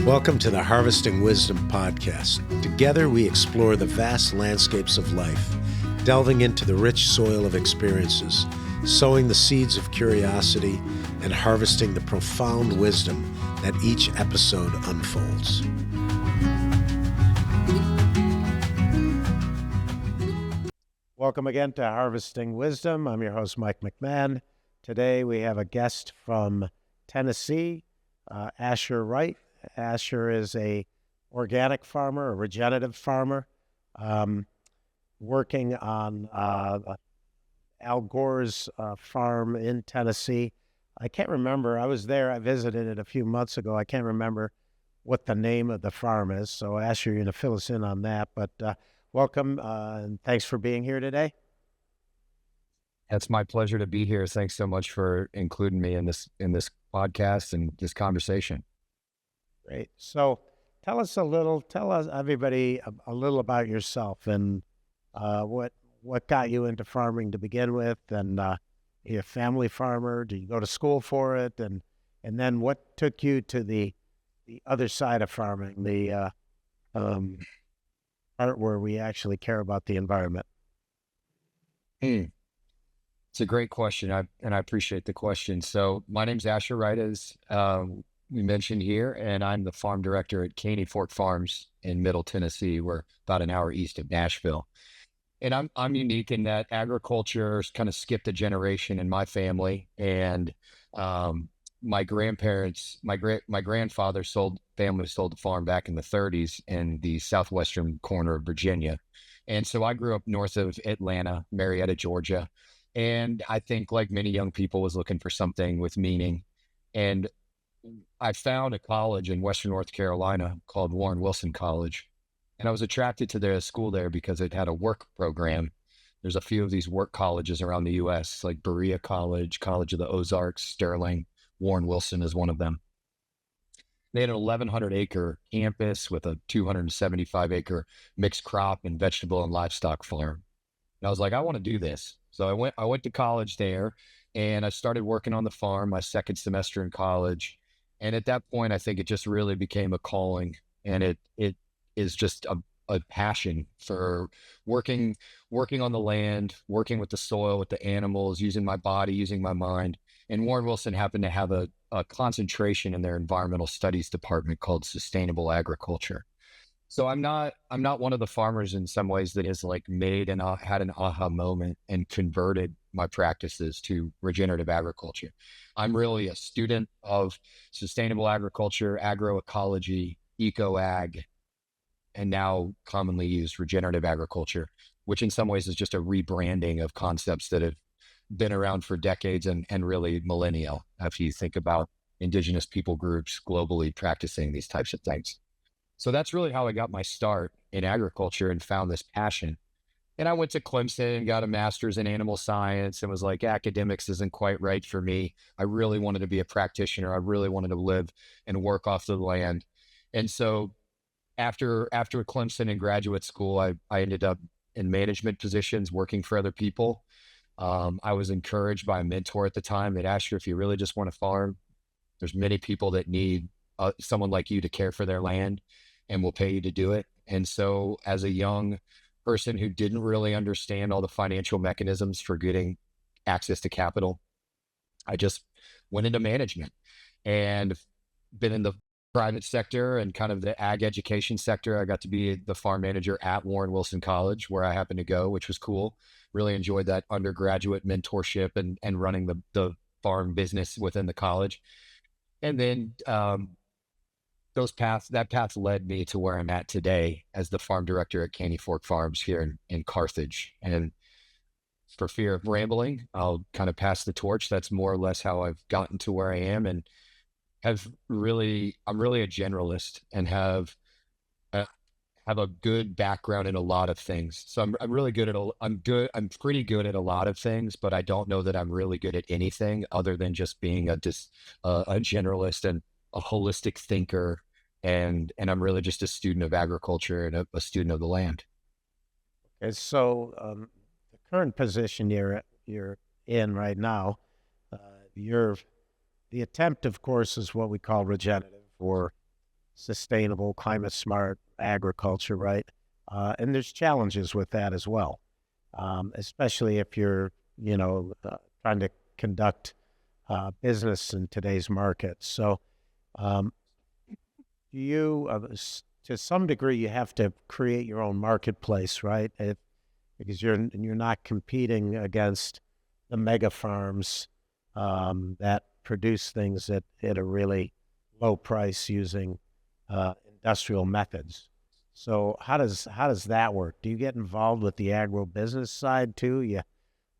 Welcome to the Harvesting Wisdom podcast. Together we explore the vast landscapes of life, delving into the rich soil of experiences, sowing the seeds of curiosity, and harvesting the profound wisdom that each episode unfolds. Welcome again to Harvesting Wisdom. I'm your host, Mike McMahon. Today we have a guest from Tennessee, Asher Wright. Asher is a organic farmer, a regenerative farmer, working on Al Gore's farm in Tennessee. I can't remember. I was there. I visited it a few months ago. I can't remember what the name of the farm is. So Asher, you're going to fill us in on that. But welcome and thanks for being here today. It's my pleasure to be here. Thanks so much for including me in this podcast and this conversation. Great. So tell us everybody a little about yourself and what got you into farming to begin with, and you're a family farmer. Did you go to school for it, and then what took you to the other side of farming, the part where we actually care about the environment? It's a great question, and I appreciate the question. So my name's Asher Wright, as we mentioned here, and I'm the farm director at Caney Fork Farms in Middle Tennessee. We're about an hour east of Nashville. And I'm unique in that agriculture's kind of skipped a generation in my family. And my grandparents, my grandfather sold the farm back in the 30s in the southwestern corner of Virginia. And so I grew up north of Atlanta, Marietta, Georgia. And I think, like many young people, was looking for something with meaning. And I found a college in Western North Carolina called Warren Wilson College. And I was attracted to the school there because it had a work program. There's a few of these work colleges around the U.S., like Berea College, College of the Ozarks, Sterling. Warren Wilson is one of them. They had an 1,100-acre campus with a 275-acre mixed crop and vegetable and livestock farm. And I was like, I want to do this. So I went to college there, and I started working on the farm my second semester in college. And at that point, I think it just really became a calling, and it is just a passion for working on the land, working with the soil, with the animals, using my body, using my mind. And Warren Wilson happened to have a concentration in their environmental studies department called sustainable agriculture. So I'm not one of the farmers in some ways that has like had an aha moment and converted my practices to regenerative agriculture. I'm really a student of sustainable agriculture, agroecology, eco-ag, and now commonly used regenerative agriculture, which in some ways is just a rebranding of concepts that have been around for decades and really millennial, if you think about indigenous people groups globally practicing these types of things. So that's really how I got my start in agriculture and found this passion. And I went to Clemson and got a master's in animal science and was like, academics isn't quite right for me. I really wanted to be a practitioner. I really wanted to live and work off the land. And so after Clemson and graduate school, I ended up in management positions working for other people. I was encouraged by a mentor at the time that, Asher, if you really just want to farm, there's many people that need someone like you to care for their land and will pay you to do it. And so as a young person who didn't really understand all the financial mechanisms for getting access to capital, I just went into management and been in the private sector and kind of the ag education sector. I got to be the farm manager at Warren Wilson College, where I happened to go, which was cool. Really enjoyed that undergraduate mentorship and running the farm business within the college. And then that path led me to where I'm at today as the farm director at Caney Fork Farms here in Carthage. And for fear of rambling, I'll kind of pass the torch. That's more or less how I've gotten to where I am, and I'm really a generalist and have a good background in a lot of things. So I'm really good at I'm pretty good at a lot of things, but I don't know that I'm really good at anything other than just being a generalist and a holistic thinker. And I'm really just a student of agriculture and a student of the land. Okay, so the current position you're in right now, the attempt, of course, is what we call regenerative, or sustainable, climate smart agriculture, right? And there's challenges with that as well, especially if you're, trying to conduct business in today's market. So, um, to some degree, you have to create your own marketplace, right? Because you're not competing against the mega farms that produce things at a really low price using industrial methods. So how does that work? Do you get involved with the agribusiness side too?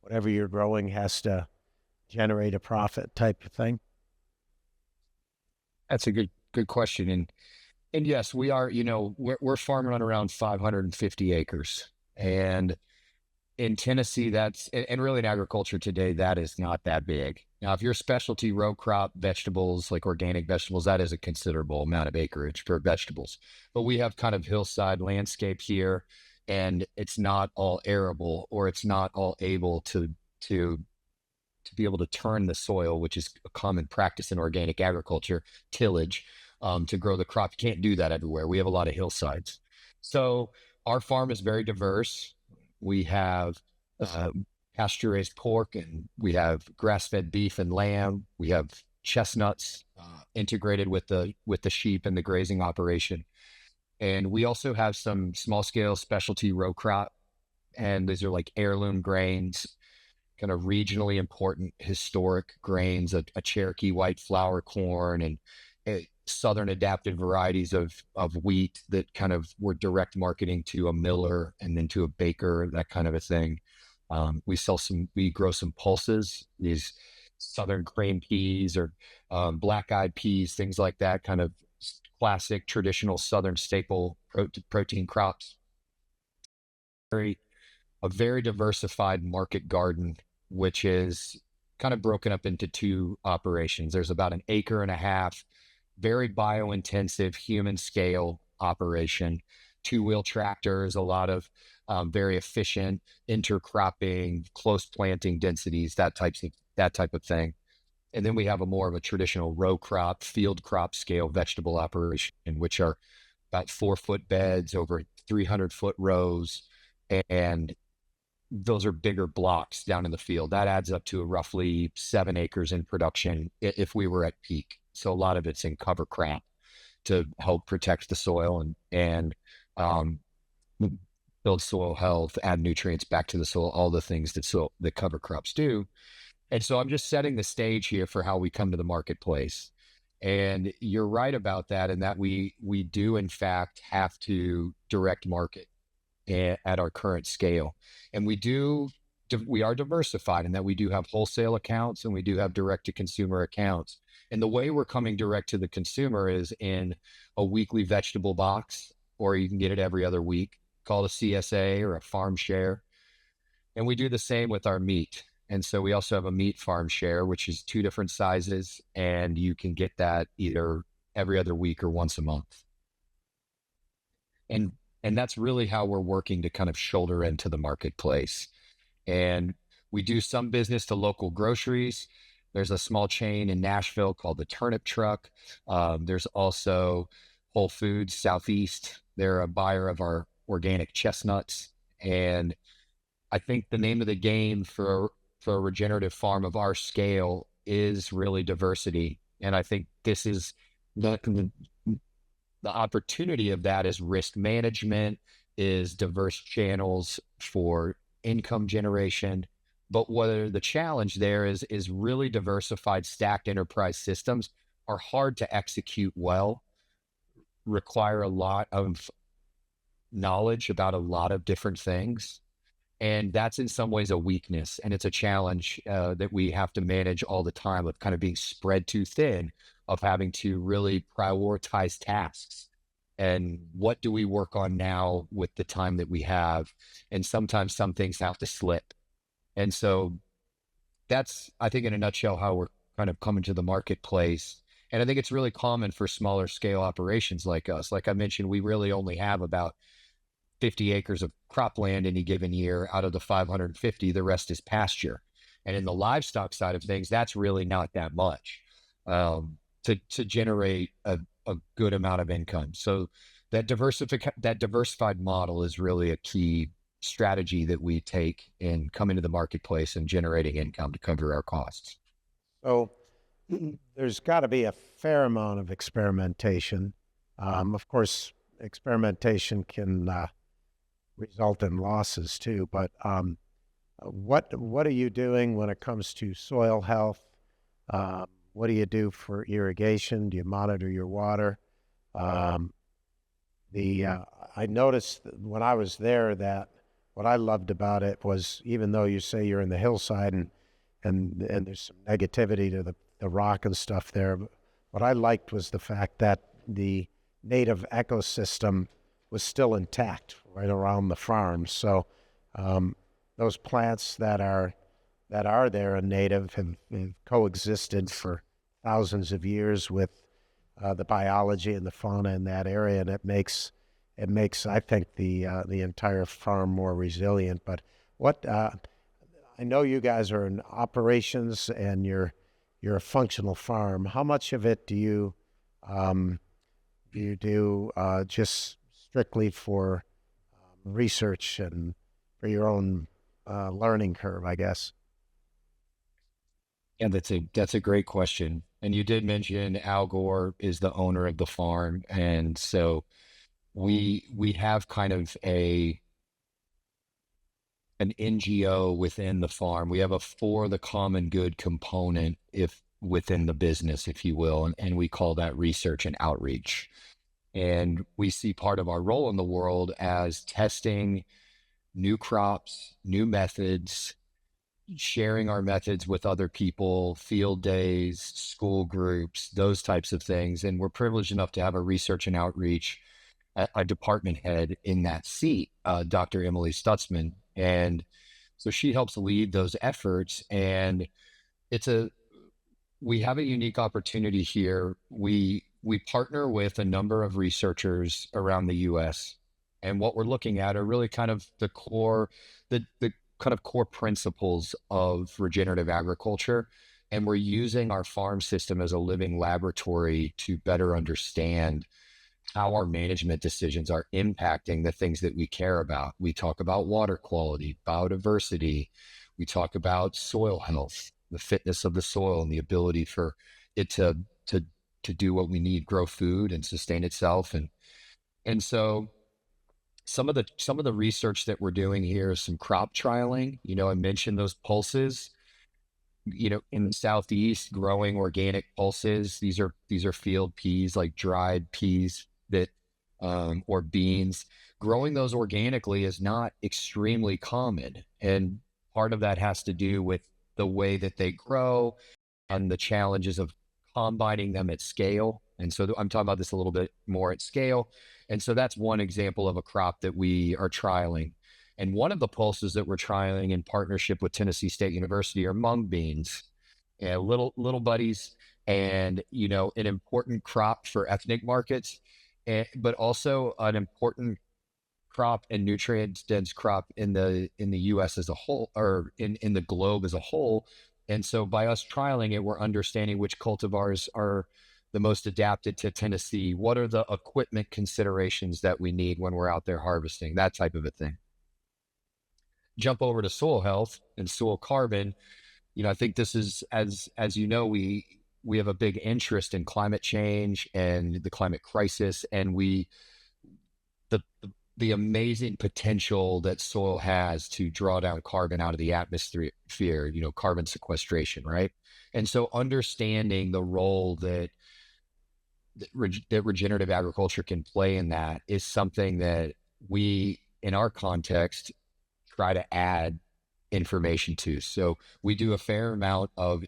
Whatever you're growing has to generate a profit type of thing. That's a good question. And yes, we are, we're farming on around 550 acres. And in Tennessee, and really in agriculture today, that is not that big. Now, if you're specialty row crop vegetables, like organic vegetables, that is a considerable amount of acreage for vegetables. But we have kind of hillside landscape here, and it's not all arable, or it's not all able to be able to turn the soil, which is a common practice in organic agriculture, tillage, to grow the crop. You can't do that everywhere. We have a lot of hillsides. So our farm is very diverse. We have pasture-raised pork, and we have grass-fed beef and lamb. We have chestnuts integrated with the sheep and the grazing operation. And we also have some small-scale specialty row crop, and these are like heirloom grains, kind of regionally important historic grains, a Cherokee white flour corn, and southern adapted varieties of wheat that kind of were direct marketing to a miller and then to a baker, that kind of a thing. We grow some pulses, these southern cream peas or black-eyed peas, things like that, kind of classic traditional southern staple protein crops. A very diversified market garden, which is kind of broken up into two operations. There's about an acre and a half, very bio-intensive human scale operation, two-wheel tractors, a lot of very efficient intercropping, close planting densities, that type of thing. And then we have more of a traditional row crop, field crop scale vegetable operation, which are about 4-foot beds over 300-foot rows. And those are bigger blocks down in the field. That adds up to roughly 7 acres in production if we were at peak. So a lot of it's in cover crop to help protect the soil and build soil health, add nutrients back to the soil, all the things that cover crops do. And so I'm just setting the stage here for how we come to the marketplace. And you're right about that, in that we do in fact have to direct market at our current scale. And we are diversified in that we do have wholesale accounts and we do have direct to consumer accounts. And the way we're coming direct to the consumer is in a weekly vegetable box, or you can get it every other week, called a CSA or a farm share. And we do the same with our meat. And so we also have a meat farm share, which is 2 different sizes, and you can get that either every other week or once a month. And that's really how we're working to kind of shoulder into the marketplace. And we do some business to local groceries. There's a small chain in Nashville called the Turnip Truck. There's also Whole Foods Southeast. They're a buyer of our organic chestnuts. And I think the name of the game for a regenerative farm of our scale is really diversity. And I think this is the opportunity of that is risk management, is diverse channels for income generation. But whether the challenge there is really diversified stacked enterprise systems are hard to execute well, require a lot of knowledge about a lot of different things. And that's in some ways a weakness. And it's a challenge that we have to manage all the time, of kind of being spread too thin, of having to really prioritize tasks. And what do we work on now with the time that we have? And sometimes some things have to slip. And so that's, I think, in a nutshell, how we're kind of coming to the marketplace. And I think it's really common for smaller scale operations like us. Like I mentioned, we really only have about 50 acres of cropland any given year out of the 550. The rest is pasture. And in the livestock side of things, that's really not that much. To generate a good amount of income. So that diversified model is really a key strategy that we take in coming to the marketplace and generating income to cover our costs. So there's got to be a fair amount of experimentation. Of course, experimentation can result in losses too, but what are you doing when it comes to soil health? What do you do for irrigation? Do you monitor your water? Um, I noticed that when I was there that what I loved about it was, even though you say you're in the hillside and there's some negativity to the rock and stuff there, but what I liked was the fact that the native ecosystem was still intact right around the farm. So those plants that are there and native have coexisted for thousands of years with the biology and the fauna in that area, and it makes I think the entire farm more resilient. But what I know you guys are in operations and you're a functional farm. How much of it do you do just strictly for research and for your own learning curve, I guess? Yeah, that's a great question. And you did mention Al Gore is the owner of the farm, and so we have kind of an NGO within the farm. We have a for the common good component if within the business, if you will, and we call that research and outreach. And we see part of our role in the world as testing new crops, new methods, sharing our methods with other people, field days, school groups, those types of things. And we're privileged enough to have a research and outreach, a department head in that seat, Dr. Emily Stutzman. And so she helps lead those efforts. And we have a unique opportunity here. We partner with a number of researchers around the US. And what we're looking at are really kind of the kind of core principles of regenerative agriculture. And we're using our farm system as a living laboratory to better understand how our management decisions are impacting the things that we care about. We talk about water quality, biodiversity. We talk about soil health, the fitness of the soil and the ability for it to do what we need, grow food and sustain itself. And so some of the research that we're doing here is some crop trialing. I mentioned those pulses, in the Southeast, growing organic pulses. These are field peas, like dried peas that, or beans. Growing those organically is not extremely common. And part of that has to do with the way that they grow and the challenges of combining them at scale. And so I'm talking about this a little bit more at scale. And so that's one example of a crop that we are trialing. And one of the pulses that we're trialing in partnership with Tennessee State University are mung beans, and little buddies, and an important crop for ethnic markets, but also an important crop and nutrient dense crop in the US as a whole, or in the globe as a whole. And so by us trialing it, we're understanding which cultivars are the most adapted to Tennessee. What are the equipment considerations that we need when we're out there harvesting, that type of a thing. Jump over to soil health and soil carbon. I think this is, as we have a big interest in climate change and the climate crisis, and the amazing potential that soil has to draw down carbon out of the atmosphere, carbon sequestration, right? And so understanding the role that regenerative agriculture can play in that is something that we, in our context, try to add information to. So we do a fair amount of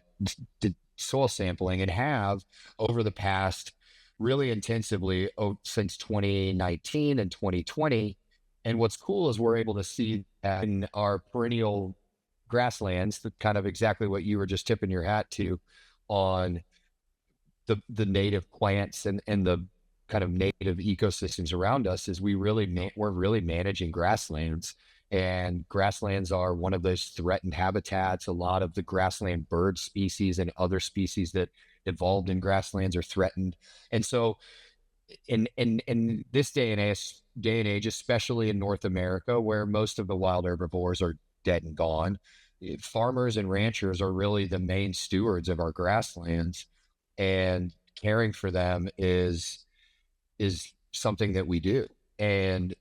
soil sampling, and have over the past really intensively since 2019 and 2020. And what's cool is we're able to see that in our perennial grasslands, the kind of exactly what you were just tipping your hat to on the native plants and the kind of native ecosystems around us, is we're really managing grasslands. And grasslands are one of those threatened habitats. A lot of the grassland bird species and other species that evolved in grasslands are threatened. And so in this day and age, especially in North America, where most of the wild herbivores are dead and gone, farmers and ranchers are really the main stewards of our grasslands, and caring for them is something that we do. And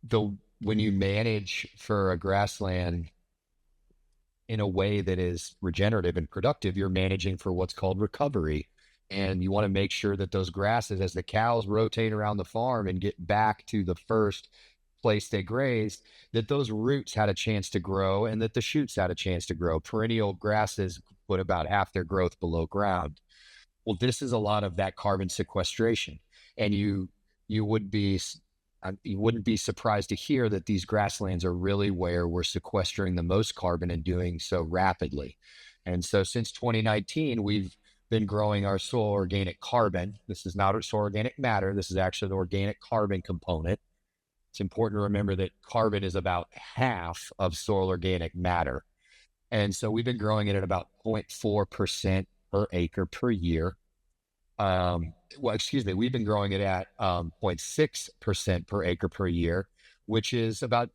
the when you manage for a grassland in a way that is regenerative and productive, you're managing for what's called recovery. And you want to make sure that those grasses, as the cows rotate around the farm and get back to the first place they grazed, that those roots had a chance to grow and that the shoots had a chance to grow. Perennial grasses put about half their growth below ground. Well, this is a lot of that carbon sequestration. And you would be you wouldn't be surprised to hear that these grasslands are really where we're sequestering the most carbon and doing so rapidly. And so since 2019, we've been growing our soil organic carbon. This is not soil organic matter. This is actually the organic carbon component. It's important to remember that carbon is about half of soil organic matter. And so we've been growing it at about 0.4% per acre per year. We've been growing it at 0.6% per acre per year, which is about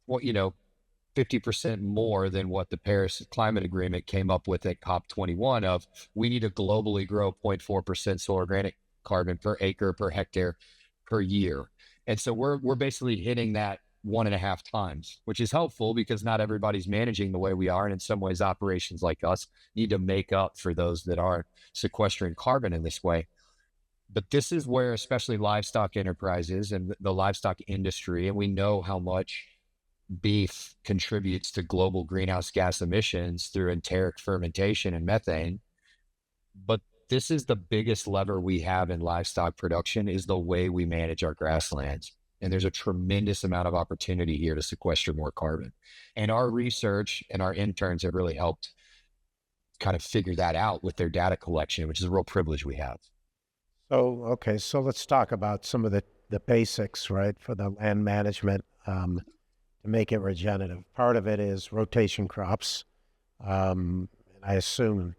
50% more than what the Paris Climate Agreement came up with at COP21 of we need to globally grow 0.4% soil organic carbon per acre per hectare per year. And so we're basically hitting that 1.5 times, which is helpful because not everybody's managing the way we are. And in some ways, operations like us need to make up for those that are sequestering carbon in this way. But this is where, especially livestock enterprises and the livestock industry, and we know how much beef contributes to global greenhouse gas emissions through enteric fermentation and methane. But this is the biggest lever we have in livestock production, is the way we manage our grasslands. And there's a tremendous amount of opportunity here to sequester more carbon. And our research and our interns have really helped kind of figure that out with their data collection, which is a real privilege we have. So let's talk about some of the basics, right, for the land management to make it regenerative. Part of it is rotation crops. And I assume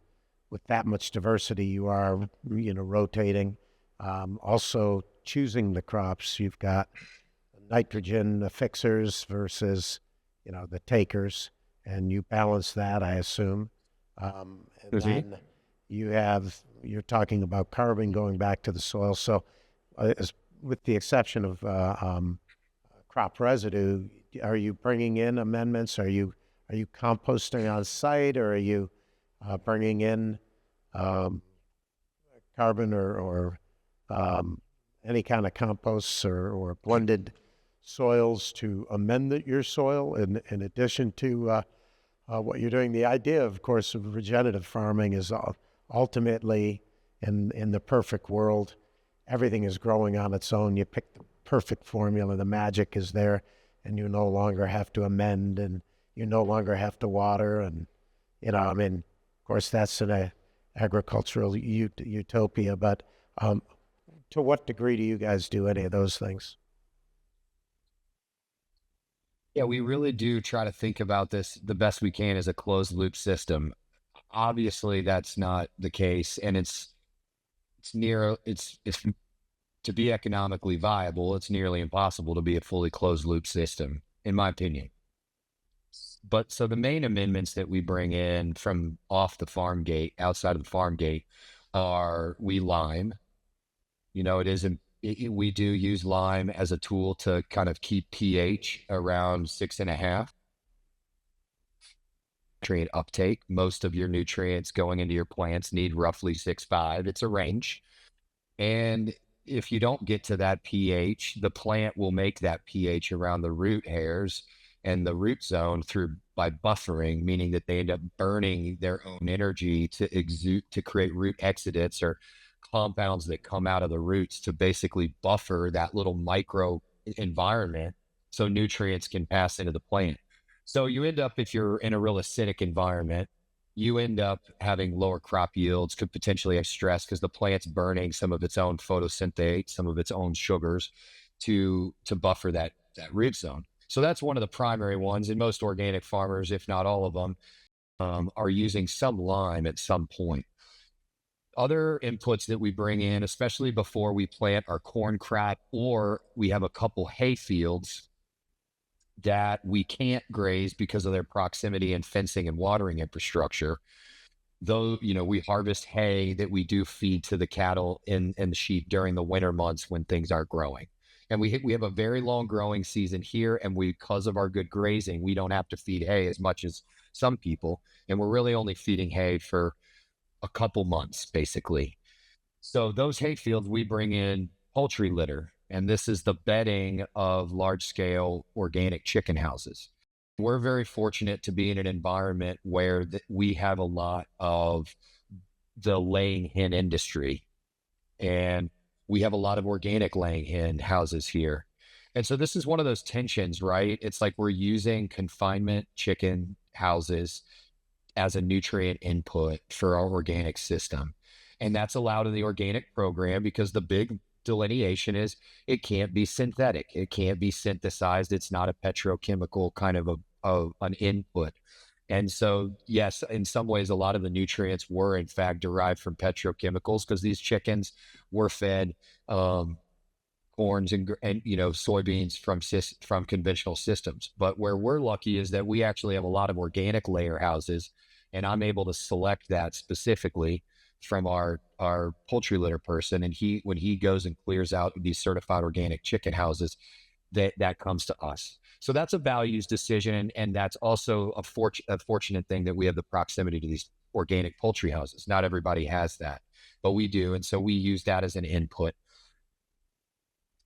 with that much diversity, you are, rotating. Also choosing the crops. You've got nitrogen fixers versus, the takers, and you balance that, I assume. And then you're talking about carbon going back to the soil. So with the exception of crop residue, are you bringing in amendments? Are you composting on site, or are you bringing in carbon or any kind of composts or blended soils to amend your soil in addition to what you're doing? The idea, of course, of regenerative farming is ultimately, in the perfect world, everything is growing on its own. You pick the perfect formula, the magic is there, and you no longer have to amend, and you no longer have to water. And, of course, that's an agricultural utopia, but to what degree do you guys do any of those things? Yeah, we really do try to think about this the best we can as a closed loop system. Obviously, that's not the case, and it's to be economically viable, it's nearly impossible to be a fully closed loop system, in my opinion. But so the main amendments that we bring in from off the farm gate, outside of the farm gate, are we lime. We do use lime as a tool to kind of keep pH around 6.5. Nutrient uptake. Most of your nutrients going into your plants need roughly 6.5. It's a range. And if you don't get to that pH, the plant will make that pH around the root hairs and the root zone by buffering, meaning that they end up burning their own energy to create root exudates, or compounds that come out of the roots to basically buffer that little micro environment so nutrients can pass into the plant. So you end up, if you're in a real acidic environment, you end up having lower crop yields, could potentially have stress because the plant's burning some of its own photosynthate, some of its own sugars to buffer that root zone. So that's one of the primary ones. And most organic farmers, if not all of them, are using some lime at some point. other inputs that we bring in, especially before we plant our corn crop, or we have a couple hay fields that we can't graze because of their proximity and fencing and watering infrastructure. Though, we harvest hay that we do feed to the cattle and the sheep during the winter months when things aren't growing. And we have a very long growing season here. And because of our good grazing, we don't have to feed hay as much as some people. And we're really only feeding hay for a couple months, basically. So those hay fields, we bring in poultry litter. And this is the bedding of large scale organic chicken houses. We're very fortunate to be in an environment where we have a lot of the laying hen industry, and we have a lot of organic laying hen houses here. And so this is one of those tensions, right? It's like we're using confinement chicken houses as a nutrient input for our organic system. And that's allowed in the organic program because the big delineation is it can't be synthetic. It can't be synthesized. It's not a petrochemical kind of an input. And so, yes, in some ways, a lot of the nutrients were in fact derived from petrochemicals because these chickens were fed corns and soybeans from conventional systems. But where we're lucky is that we actually have a lot of organic layer houses, and I'm able to select that specifically from our poultry litter person. And when he goes and clears out these certified organic chicken houses, that comes to us. So that's a values decision. And that's also a fortunate thing that we have the proximity to these organic poultry houses. Not everybody has that, but we do. And so we use that as an input.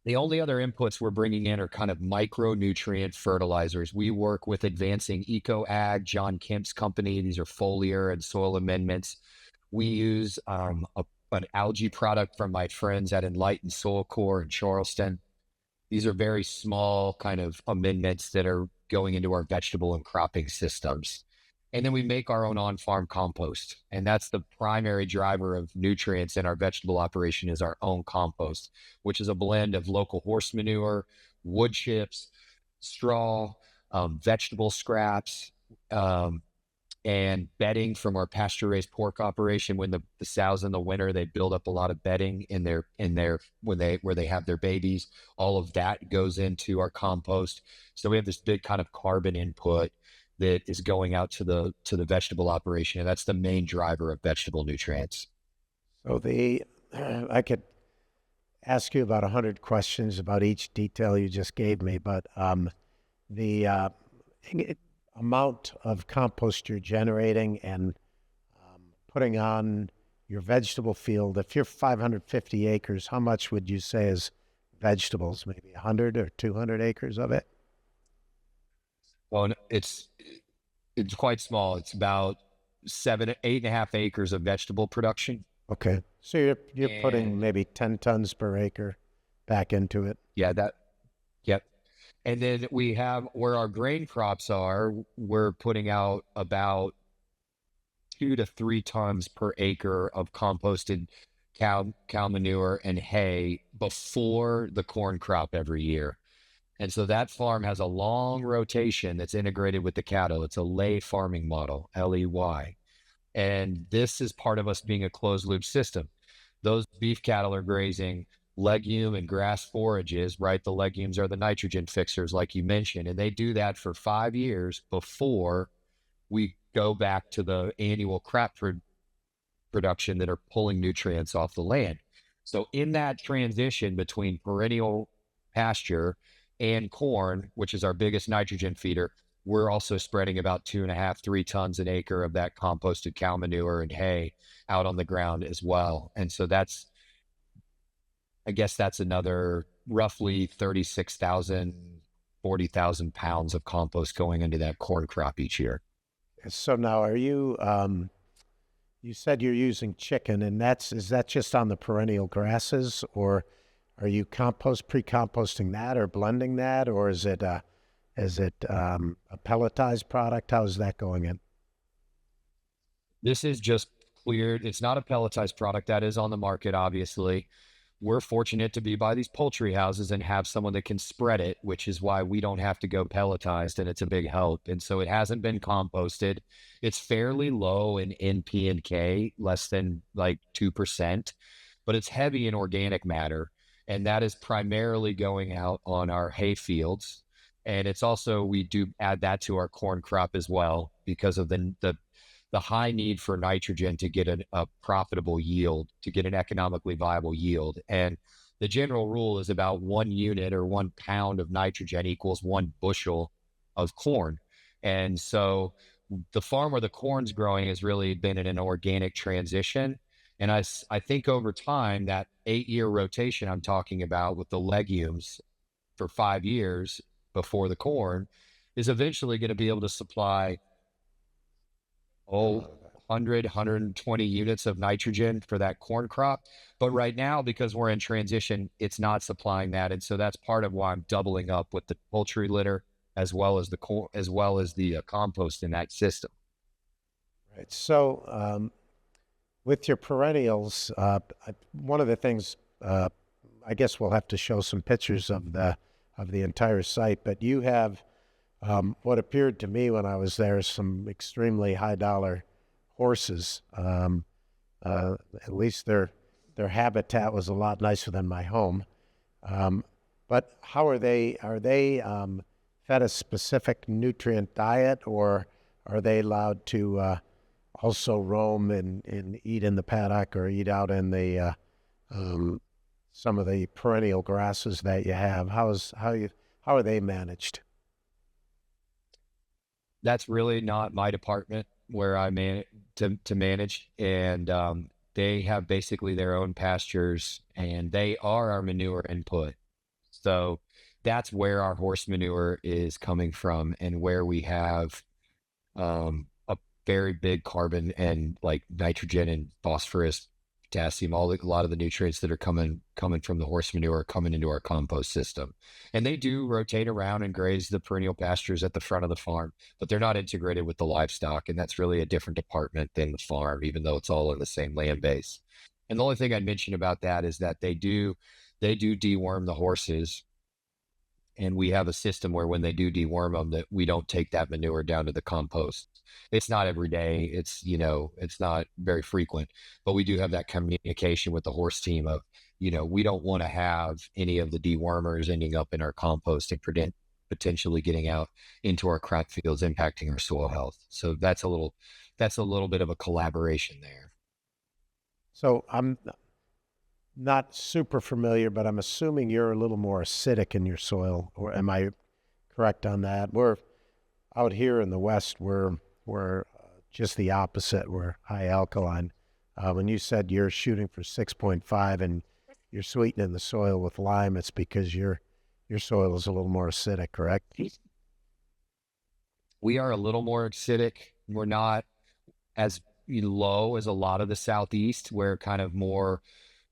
The only other inputs we're bringing in are kind of micronutrient fertilizers. We work with Advancing Eco Ag, John Kemp's company. These are foliar and soil amendments. We use an algae product from my friends at Enlightened Soil Core in Charleston. These are very small kind of amendments that are going into our vegetable and cropping systems. And then we make our own on-farm compost. And that's the primary driver of nutrients in our vegetable operation is our own compost, which is a blend of local horse manure, wood chips, straw, vegetable scraps, and bedding from our pasture-raised pork operation. When the sows in the winter, they build up a lot of bedding in their where they have their babies. All of that goes into our compost. So we have this big kind of carbon input that is going out to the vegetable operation, and that's the main driver of vegetable nutrients. So I could ask you about 100 questions about each detail you just gave me, but the amount of compost you're generating and putting on your vegetable field, if you're 550 acres, how much would you say is vegetables? Maybe 100 or 200 acres of it? Well, it's quite small. It's about 8.5 acres of vegetable production. Okay. So you're putting maybe 10 tons per acre back into it. Yeah, yep. And then we have where our grain crops are, we're putting out about 2 to 3 tons per acre of composted cow manure and hay before the corn crop every year. And so that farm has a long rotation that's integrated with the cattle. It's a lay farming model, LEY. And this is part of us being a closed loop system. Those beef cattle are grazing legume and grass forages, right? The legumes are the nitrogen fixers, like you mentioned, and they do that for 5 years before we go back to the annual crop production that are pulling nutrients off the land. So in that transition between perennial pasture and corn, which is our biggest nitrogen feeder, we're also spreading about 2.5, 3 tons an acre of that composted cow manure and hay out on the ground as well. And so I guess that's another roughly 36,000, 40,000 pounds of compost going into that corn crop each year. So now are you, you said you're using chicken, and is that just on the perennial grasses, or are you pre-composting that or blending that, or is it a pelletized product? How is that going in? This is just cleared. It's not a pelletized product that is on the market, obviously. we're fortunate to be by these poultry houses and have someone that can spread it, which is why we don't have to go pelletized, and it's a big help. And so it hasn't been composted. It's fairly low in NP and K, less than like 2%, but it's heavy in organic matter. And that is primarily going out on our hay fields. And it's also, we do add that to our corn crop as well because of the high need for nitrogen to get a profitable yield, to get an economically viable yield. And the general rule is about 1 unit or 1 pound of nitrogen equals 1 bushel of corn. And so the farm where the corn's growing has really been in an organic transition. And I think over time, that 8-year rotation I'm talking about with the legumes for 5 years before the corn is eventually going to be able to supply 100, 120 units of nitrogen for that corn crop. But right now, because we're in transition, it's not supplying that. And so that's part of why I'm doubling up with the poultry litter as well as the corn, as well as the compost in that system. Right. So, with your perennials, one of the things, I guess we'll have to show some pictures of the entire site, but you have what appeared to me when I was there some extremely high dollar horses. At least their habitat was a lot nicer than my home. But how are they? Are they fed a specific nutrient diet, or are they allowed to also roam and eat in the paddock or eat out in the some of the perennial grasses that you have? How are they managed? That's really not my department where I to manage. And they have basically their own pastures, and they are our manure input. So that's where our horse manure is coming from, and where we have a very big carbon and like nitrogen and phosphorus, potassium, a lot of the nutrients that are coming from the horse manure are coming into our compost system. And they do rotate around and graze the perennial pastures at the front of the farm, but they're not integrated with the livestock. And that's really a different department than the farm, even though it's all in the same land base. And the only thing I'd mention about that is that they do deworm the horses. And we have a system where when they do deworm them, that we don't take that manure down to the compost. It's not every day. It's not very frequent, but we do have that communication with the horse team of, we don't want to have any of the dewormers ending up in our compost and potentially getting out into our crop fields, impacting our soil health. So that's a little bit of a collaboration there. So I'm not super familiar, but I'm assuming you're a little more acidic in your soil, or am I correct on that? We're out here in the West, we're just the opposite. We're high alkaline. When you said you're shooting for 6.5 and you're sweetening the soil with lime, it's because your soil is a little more acidic, correct? We are a little more acidic. We're not as low as a lot of the Southeast, where kind of more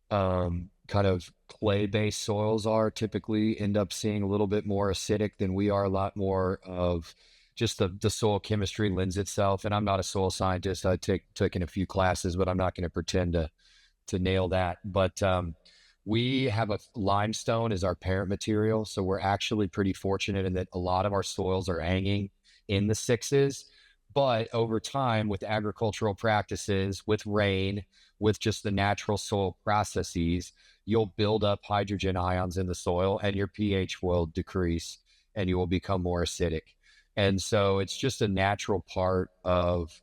kind of clay-based soils are typically end up seeing a little bit more acidic than we are. A lot more of just the soil chemistry lends itself. And I'm not a soil scientist. I taken a few classes, but I'm not going to pretend to nail that. But we have a limestone as our parent material. So we're actually pretty fortunate in that a lot of our soils are hanging in the 6s. But over time, with agricultural practices, with rain, with just the natural soil processes, you'll build up hydrogen ions in the soil and your pH will decrease and you will become more acidic. And so it's just a natural part of,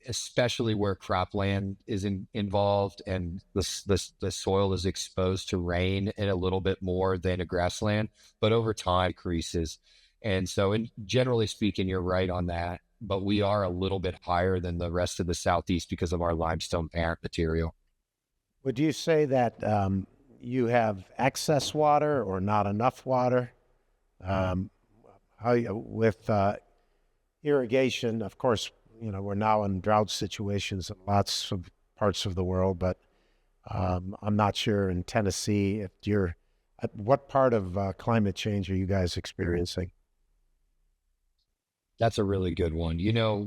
especially where cropland is involved and the soil is exposed to rain and a little bit more than a grassland, but over time decreases. And so, generally speaking, you're right on that, but we are a little bit higher than the rest of the Southeast because of our limestone parent material. Would you say that you have excess water or not enough water? With irrigation, of course, we're now in drought situations in lots of parts of the world, but I'm not sure in Tennessee if what part of climate change are you guys experiencing? That's a really good one.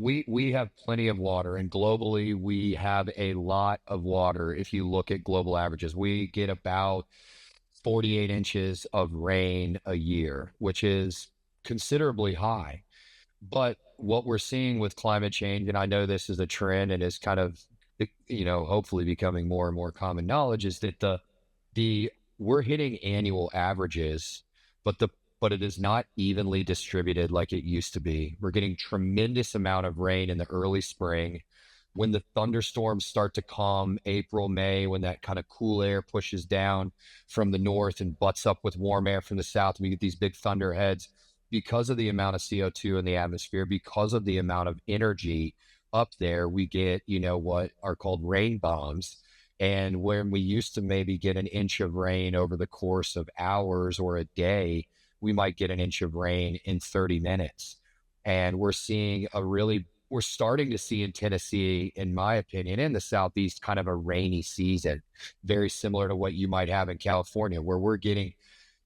We have plenty of water, and globally, we have a lot of water. If you look at global averages, we get about 48 inches of rain a year, which is considerably high. But what we're seeing with climate change, and I know this is a trend and is kind of, hopefully becoming more and more common knowledge, is that the we're hitting annual averages, but it is not evenly distributed like it used to be. We're getting tremendous amount of rain in the early spring. When the thunderstorms start to come, April, May, when that kind of cool air pushes down from the north and butts up with warm air from the south, we get these big thunderheads because of the amount of CO2 in the atmosphere, because of the amount of energy up there, we get, what are called rain bombs. And when we used to maybe get an inch of rain over the course of hours or a day, we might get an inch of rain in 30 minutes. And we're starting to see in Tennessee, in my opinion, in the Southeast, kind of a rainy season, very similar to what you might have in California, where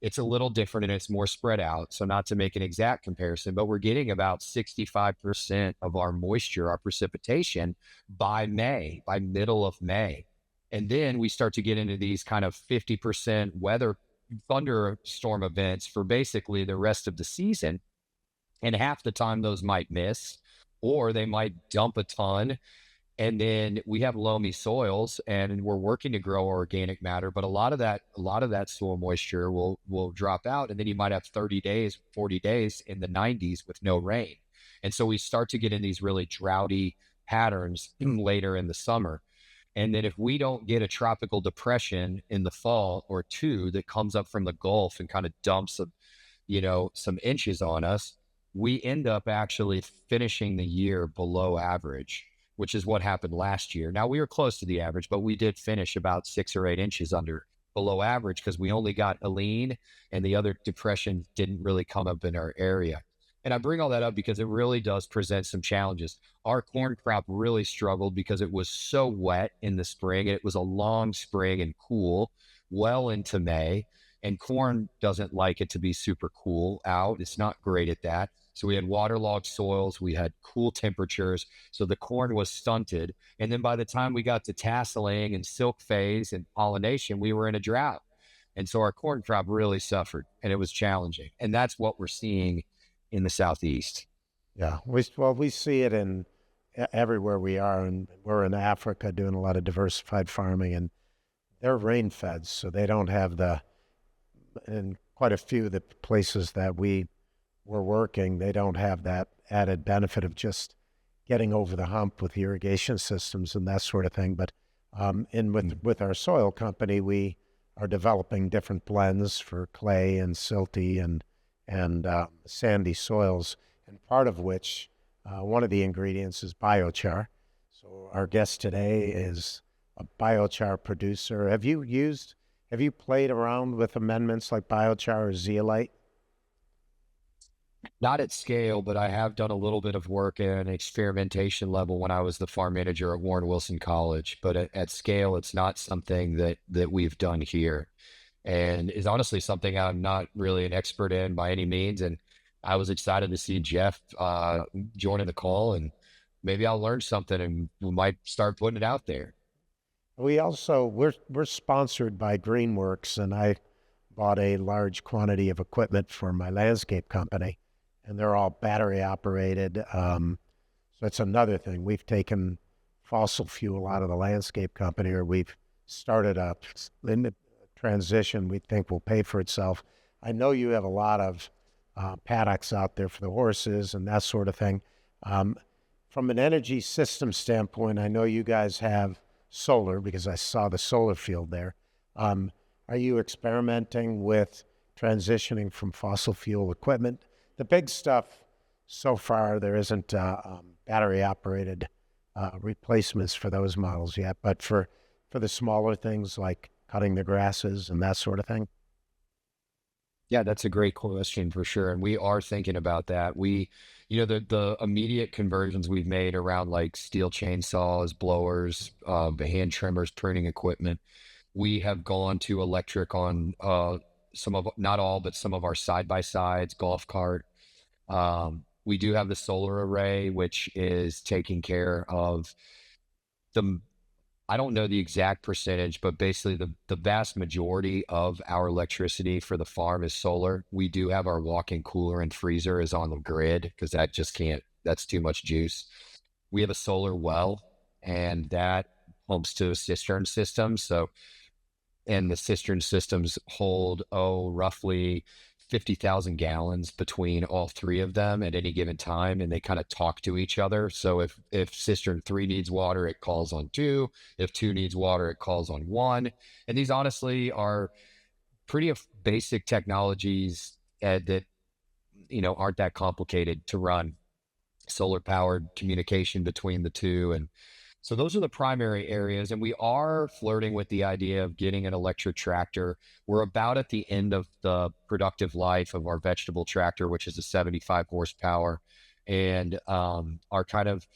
it's a little different and it's more spread out. So not to make an exact comparison, but we're getting about 65% of our moisture, our precipitation by middle of May. And then we start to get into these kind of 50% weather thunderstorm events for basically the rest of the season. And half the time those might miss, or they might dump a ton. And then we have loamy soils, and we're working to grow organic matter, but a lot of that soil moisture will drop out. And then you might have 30 days, 40 days in the 90s with no rain. And so we start to get in these really droughty patterns later in the summer. And then if we don't get a tropical depression in the fall or two that comes up from the Gulf and kind of dumps some inches on us, we end up actually finishing the year below average, which is what happened last year. Now, we were close to the average, but we did finish about 6 or 8 inches below average because we only got Helene and the other depressions didn't really come up in our area. And I bring all that up because it really does present some challenges. Our corn crop really struggled because it was so wet in the spring. It was a long spring and cool well into May. And corn doesn't like it to be super cool out. It's not great at that. So we had waterlogged soils, we had cool temperatures. So the corn was stunted. And then by the time we got to tasseling and silk phase and pollination, we were in a drought. And so our corn crop really suffered and it was challenging. And that's what we're seeing in the Southeast. Yeah, we see it in everywhere we are, and we're in Africa doing a lot of diversified farming, and they're rain fed, so they don't have in quite a few of the places that we were working, they don't have that added benefit of just getting over the hump with irrigation systems and that sort of thing. But with our soil company, we are developing different blends for clay and silty and sandy soils, and part of which one of the ingredients is biochar. So our guest today is a biochar producer. Have you played around with amendments like biochar or zeolite? Not at scale, but I have done a little bit of work at an experimentation level when I was the farm manager at Warren Wilson College. But at scale, it's not something that we've done here, and is honestly something I'm not really an expert in by any means. And I was excited to see Jeff joining the call, and maybe I'll learn something, and we might start putting it out there. We're sponsored by Greenworks, and I bought a large quantity of equipment for my landscape company, and they're all battery operated. So it's another thing. We've taken fossil fuel out of the landscape company, or we've started a transition we think will pay for itself. I know you have a lot of paddocks out there for the horses and that sort of thing. From an energy system standpoint, I know you guys have solar because I saw the solar field there. Are you experimenting with transitioning from fossil fuel equipment? The big stuff so far, there isn't battery operated replacements for those models yet, but for the smaller things like cutting the grasses and that sort of thing? Yeah, that's a great question for sure. And we are thinking about that. The immediate conversions we've made around like steel chainsaws, blowers, hand trimmers, pruning equipment, we have gone to electric on not all, but some of our side by sides, golf cart. We do have the solar array, which is taking care of the, I don't know the exact percentage, but basically the vast majority of our electricity for the farm is solar. We do have our walk-in cooler and freezer is on the grid because that just can't, that's too much juice. We have a solar well, and that pumps to a cistern system. So, and the cistern systems hold, roughly 50,000 gallons between all three of them at any given time, and they kind of talk to each other. So if cistern 3 needs water, it calls on 2. If 2 needs water, it calls on 1. And these honestly are pretty basic technologies that aren't that complicated to run. Solar powered communication between the two, and so those are the primary areas. And we are flirting with the idea of getting an electric tractor. We're about at the end of the productive life of our vegetable tractor, which is a 75 horsepower, and are kind of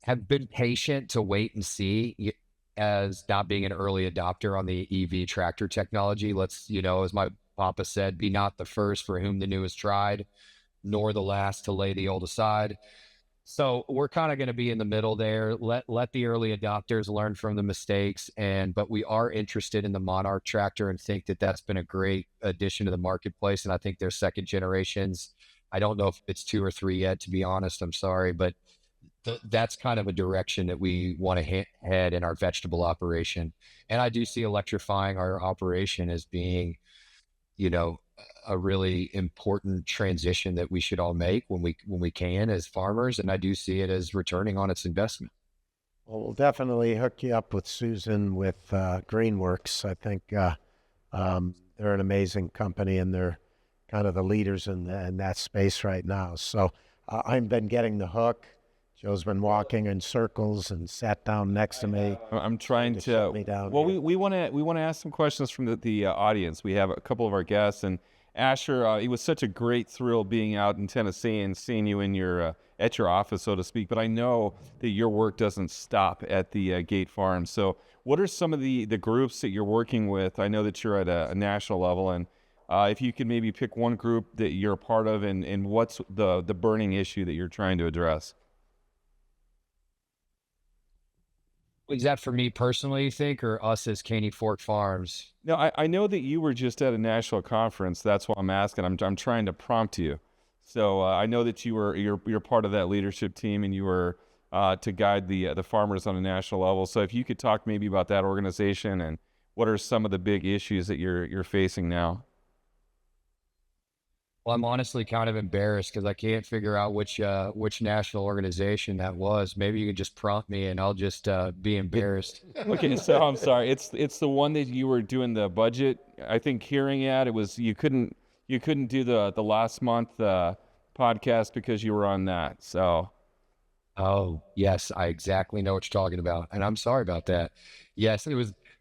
have been patient to wait and see as not being an early adopter on the EV tractor technology. Let's, as my papa said, be not the first for whom the new is tried, nor the last to lay the old aside. So we're kind of going to be in the middle there. Let the early adopters learn from the mistakes, but we are interested in the Monarch tractor and think that that's been a great addition to the marketplace. And I think they're second generations. I don't know if it's 2 or 3 yet, to be honest. I'm sorry, but that's kind of a direction that we want to head in our vegetable operation. And I do see electrifying our operation as being, a really important transition that we should all make when we can as farmers. And I do see it as returning on its investment. Well, we'll definitely hook you up with Susan with Greenworks. I think they're an amazing company, and they're kind of the leaders in that space right now. So I've been getting the hook. Joe's been walking in circles and sat down next to me. I'm trying to. Well, we want to ask some questions from the audience. We have a couple of our guests, and Asher, it was such a great thrill being out in Tennessee and seeing you in your at your office, so to speak. But I know that your work doesn't stop at the Gate Farm. So, what are some of the groups that you're working with? I know that you're at a national level, and if you could maybe pick one group that you're a part of, and what's the burning issue that you're trying to address? Is that for me personally, you think, or us as Caney Fork Farms? No, I know that you were just at a national conference. That's why I'm asking. I'm trying to prompt you. So I know that you're part of that leadership team, and you were to guide the farmers on a national level. So if you could talk maybe about that organization and what are some of the big issues that you're facing now. Well, I'm honestly kind of embarrassed because I can't figure out which national organization that was. Maybe you could just prompt me and I'll just be embarrassed. Okay, so I'm sorry. It's the one that you were doing the budget. I think hearing at it was you couldn't do the last month podcast because you were on that. So. Oh yes, I exactly know what you're talking about, and I'm sorry about that. Yes,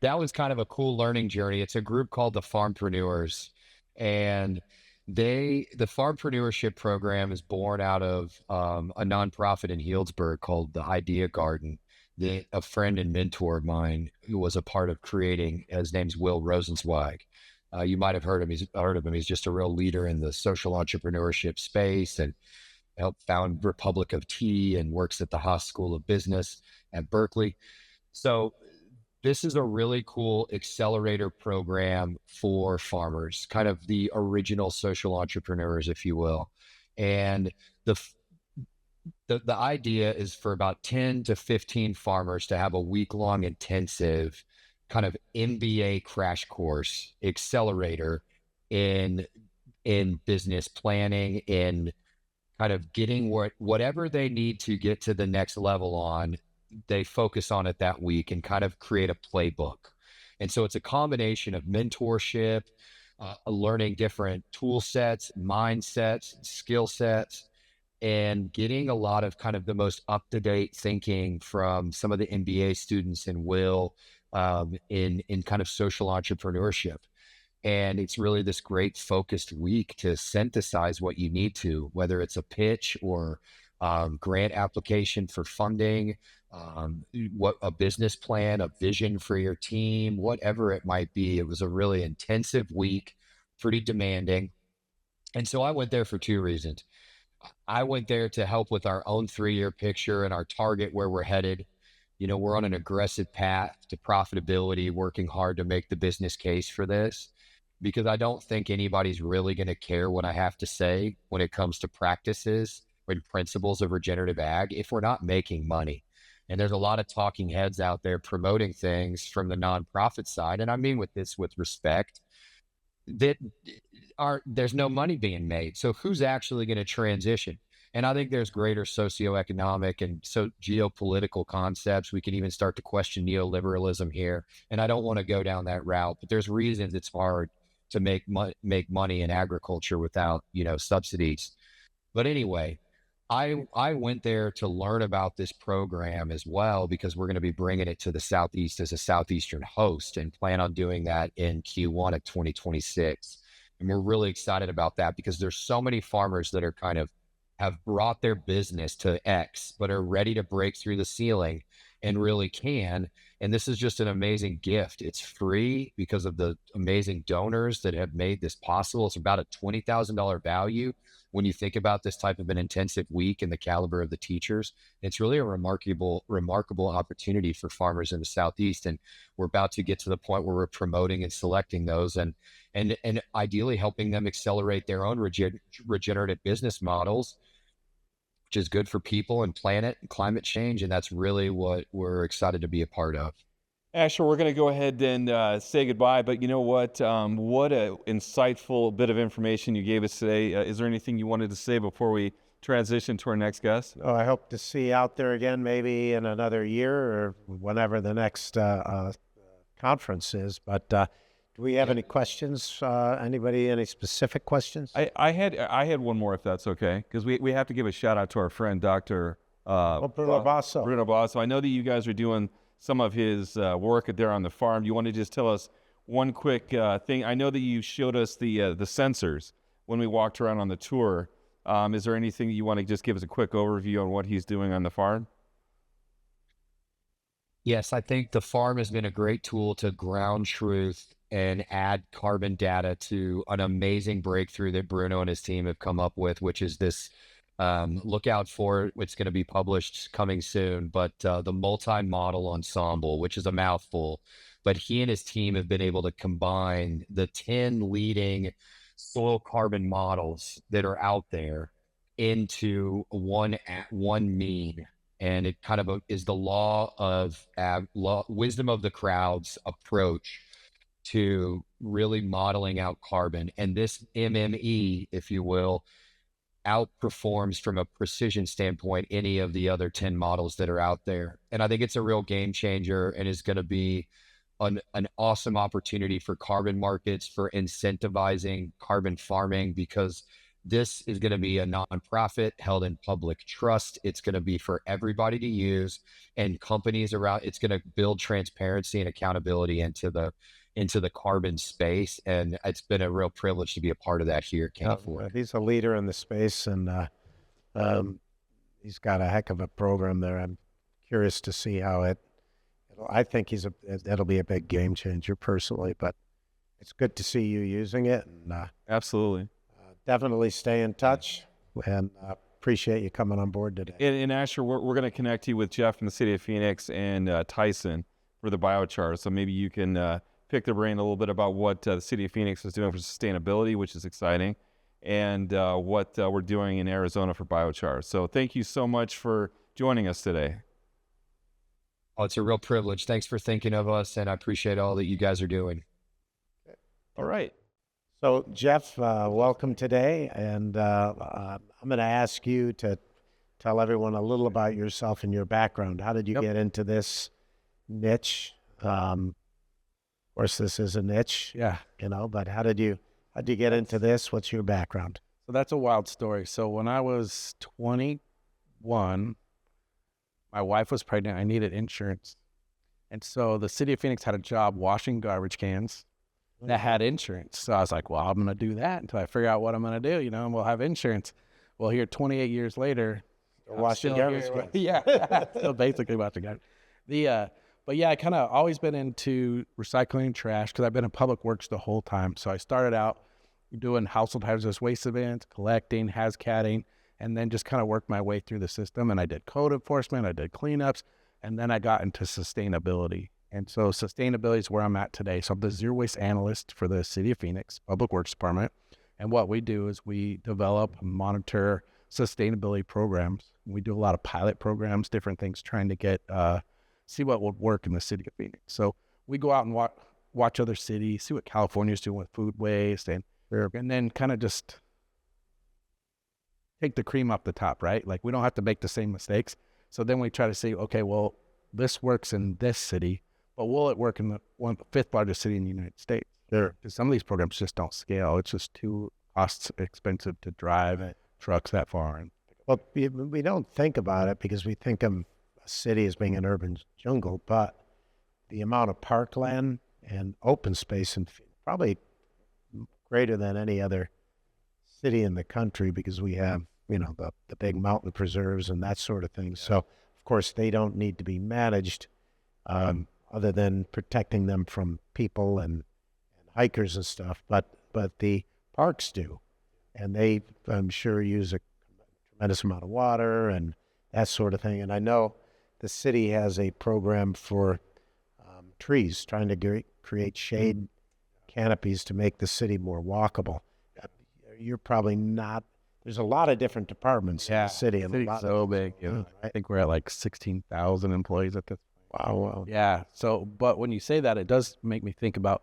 that was kind of a cool learning journey. It's a group called the Farmpreneurs, and the Farmpreneurship program is born out of a nonprofit in Healdsburg called the Idea Garden. A friend and mentor of mine who was a part of creating, his name's Will Rosenzweig. You might have heard of him. He's just a real leader in the social entrepreneurship space, and helped found Republic of Tea and works at the Haas School of Business at Berkeley. So this is a really cool accelerator program for farmers, kind of the original social entrepreneurs, if you will. And the idea is for about 10 to 15 farmers to have a week-long intensive kind of MBA crash course accelerator in business planning, in kind of getting whatever they need to get to the next level on. They focus on it that week and kind of create a playbook. And so it's a combination of mentorship, learning different tool sets, mindsets, skill sets, and getting a lot of kind of the most up-to-date thinking from some of the MBA students and Will in kind of social entrepreneurship. And it's really this great focused week to synthesize what you need to, whether it's a pitch or grant application for funding, what a business plan, a vision for your team, whatever it might be. It was a really intensive week, pretty demanding. And so I went there for 2 reasons. I went there to help with our own 3-year picture and our target where we're headed. We're on an aggressive path to profitability, working hard to make the business case for this, because I don't think anybody's really going to care what I have to say when it comes to practices and principles of regenerative ag if we're not making money. And there's a lot of talking heads out there promoting things from the nonprofit side. And I mean with this with respect, that there's no money being made. So who's actually going to transition? And I think there's greater socioeconomic and geopolitical concepts. We can even start to question neoliberalism here. And I don't want to go down that route, but there's reasons it's hard to make money in agriculture without, subsidies. But anyway, I went there to learn about this program as well, because we're going to be bringing it to the Southeast as a Southeastern host and plan on doing that in Q1 of 2026. And we're really excited about that because there's so many farmers that are have brought their business to X, but are ready to break through the ceiling and really can. And this is just an amazing gift. It's free because of the amazing donors that have made this possible. It's about a $20,000 value when you think about this type of an intensive week and the caliber of the teachers. It's really a remarkable opportunity for farmers in the Southeast. And we're about to get to the point where we're promoting and selecting those and ideally helping them accelerate their own regenerative business models, which is good for people and planet and climate change. And that's really what we're excited to be a part of. Asher, we're going to go ahead and say goodbye, but you know what? What an insightful bit of information you gave us today. Is there anything you wanted to say before we transition to our next guest? Oh, I hope to see you out there again, maybe in another year or whenever the next conference is. But do we have any questions? Anybody, any specific questions? I had one more, if that's okay, because we have to give a shout out to our friend, Dr. Bruno Basso. Bruno Basso. I know that you guys are doing some of his work there on the farm. You want to just tell us one quick thing? I know that you showed us the sensors when we walked around on the tour. Is there anything that you want to just give us a quick overview on what he's doing on the farm? Yes, I think the farm has been a great tool to ground truth and add carbon data to an amazing breakthrough that Bruno and his team have come up with, which is this, look out for it. It's going to be published coming soon, but the multi-model ensemble, which is a mouthful, but he and his team have been able to combine the 10 leading soil carbon models that are out there into one mean. And it kind of is the wisdom of the crowd's approach to really modeling out carbon. And this MME, if you will, outperforms from a precision standpoint any of the other 10 models that are out there. And I think it's a real game changer and is going to be an awesome opportunity for carbon markets, for incentivizing carbon farming, because this is going to be a nonprofit held in public trust. It's going to be for everybody to use, and companies around. It's going to build transparency and accountability into the carbon space. And it's been a real privilege to be a part of that here at Caney Fork. He's a leader in the space, and he's got a heck of a program there. I'm curious to see how I think it'll be a big game changer personally, but it's good to see you using it. And, absolutely. Definitely stay in touch, and appreciate you coming on board today. And Asher, we're going to connect you with Jeff from the city of Phoenix and Tyson for the biochar. So maybe you can pick their brain a little bit about what the city of Phoenix is doing for sustainability, which is exciting, and what we're doing in Arizona for biochar. So thank you so much for joining us today. Oh, it's a real privilege. Thanks for thinking of us, and I appreciate all that you guys are doing. All right. So, Jeff, welcome today, and I'm going to ask you to tell everyone a little about yourself and your background. How did you get into this niche? Of course, this is a niche, but how did you get into this? What's your background? So that's a wild story. So when I was 21, my wife was pregnant. I needed insurance. And so the city of Phoenix had a job washing garbage cans that had insurance. So I was like, well, I'm going to do that until I figure out what I'm going to do, and we'll have insurance. Well, here 28 years later, washing garbage cans. Yeah, still basically washing garbage. But yeah, I kind of always been into recycling trash because I've been in public works the whole time. So I started out doing household hazardous waste events, collecting, hazcatting, and then just kind of worked my way through the system. And I did code enforcement, I did cleanups, and then I got into sustainability. And so sustainability is where I'm at today. So I'm the zero waste analyst for the City of Phoenix Public Works Department. And what we do is we develop and monitor sustainability programs. We do a lot of pilot programs, different things, trying to get, see what would work in the City of Phoenix. So we go out and watch other cities, see what California's doing with food waste, and then kind of just take the cream off the top, right? Like, we don't have to make the same mistakes. So then we try to say, okay, well, this works in this city, but will it work in the fifth largest city in the United States? Sure. Because some of these programs just don't scale. It's just too cost expensive to drive trucks that far. Well, we don't think about it because we think of a city as being an urban jungle, but the amount of parkland and open space, and probably greater than any other city in the country, because we have, the big mountain preserves and that sort of thing. So, of course, they don't need to be managed other than protecting them from people and hikers and stuff. But the parks do, and they, I'm sure, use a tremendous amount of water and that sort of thing. And I know the city has a program for trees, trying to create shade canopies to make the city more walkable. You're probably not. There's a lot of different departments in the city. The city's so big. Right? I think we're at like 16,000 employees at this point. Wow. Yeah. So, but when you say that, it does make me think about,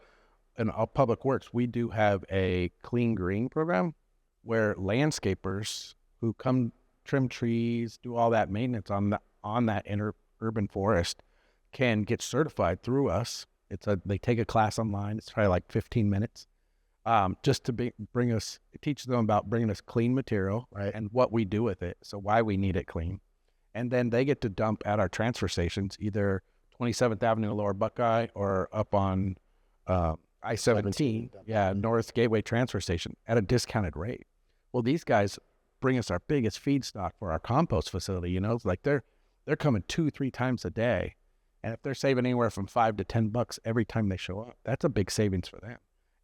in our public works, we do have a clean green program where landscapers who come trim trees, do all that maintenance on that urban forest, can get certified through us. They take a class online. It's probably like 15 minutes, just to teach them about bringing us clean material, right, and what we do with it. So why we need it clean, and then they get to dump at our transfer stations, either 27th Avenue Lower Buckeye or up on I-17, North Gateway Transfer Station, at a discounted rate. Well, these guys bring us our biggest feedstock for our compost facility. It's like they're coming 2-3 times a day. And if they're saving anywhere from $5 to $10 every time they show up, that's a big savings for them.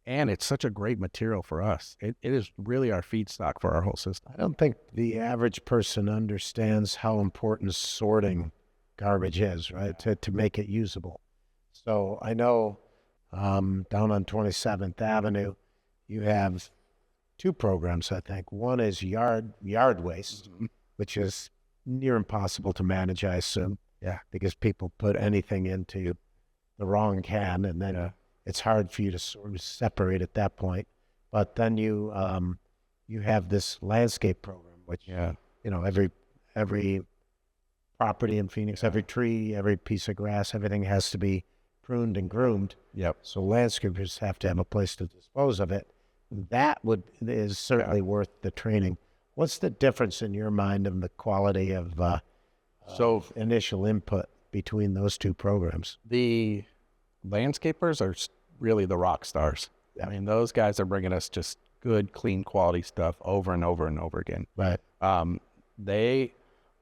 And it's such a great material for us. It is really our feedstock for our whole system. I don't think the average person understands how important sorting garbage is, right, to make it usable. So I know down on 27th Avenue, you have 2 programs, I think. One is yard waste, which is near impossible to manage, I assume. Yeah, because people put anything into the wrong can, and then it's hard for you to sort of separate at that point. But then you have this landscape program, which every property in Phoenix, every tree, every piece of grass, everything has to be pruned and groomed. Yep. So landscapers have to have a place to dispose of it. That is certainly worth the training. What's the difference in your mind of the quality of initial input between those 2 programs? The landscapers are really the rock stars. I mean, those guys are bringing us just good, clean, quality stuff over and over and over again. Right. They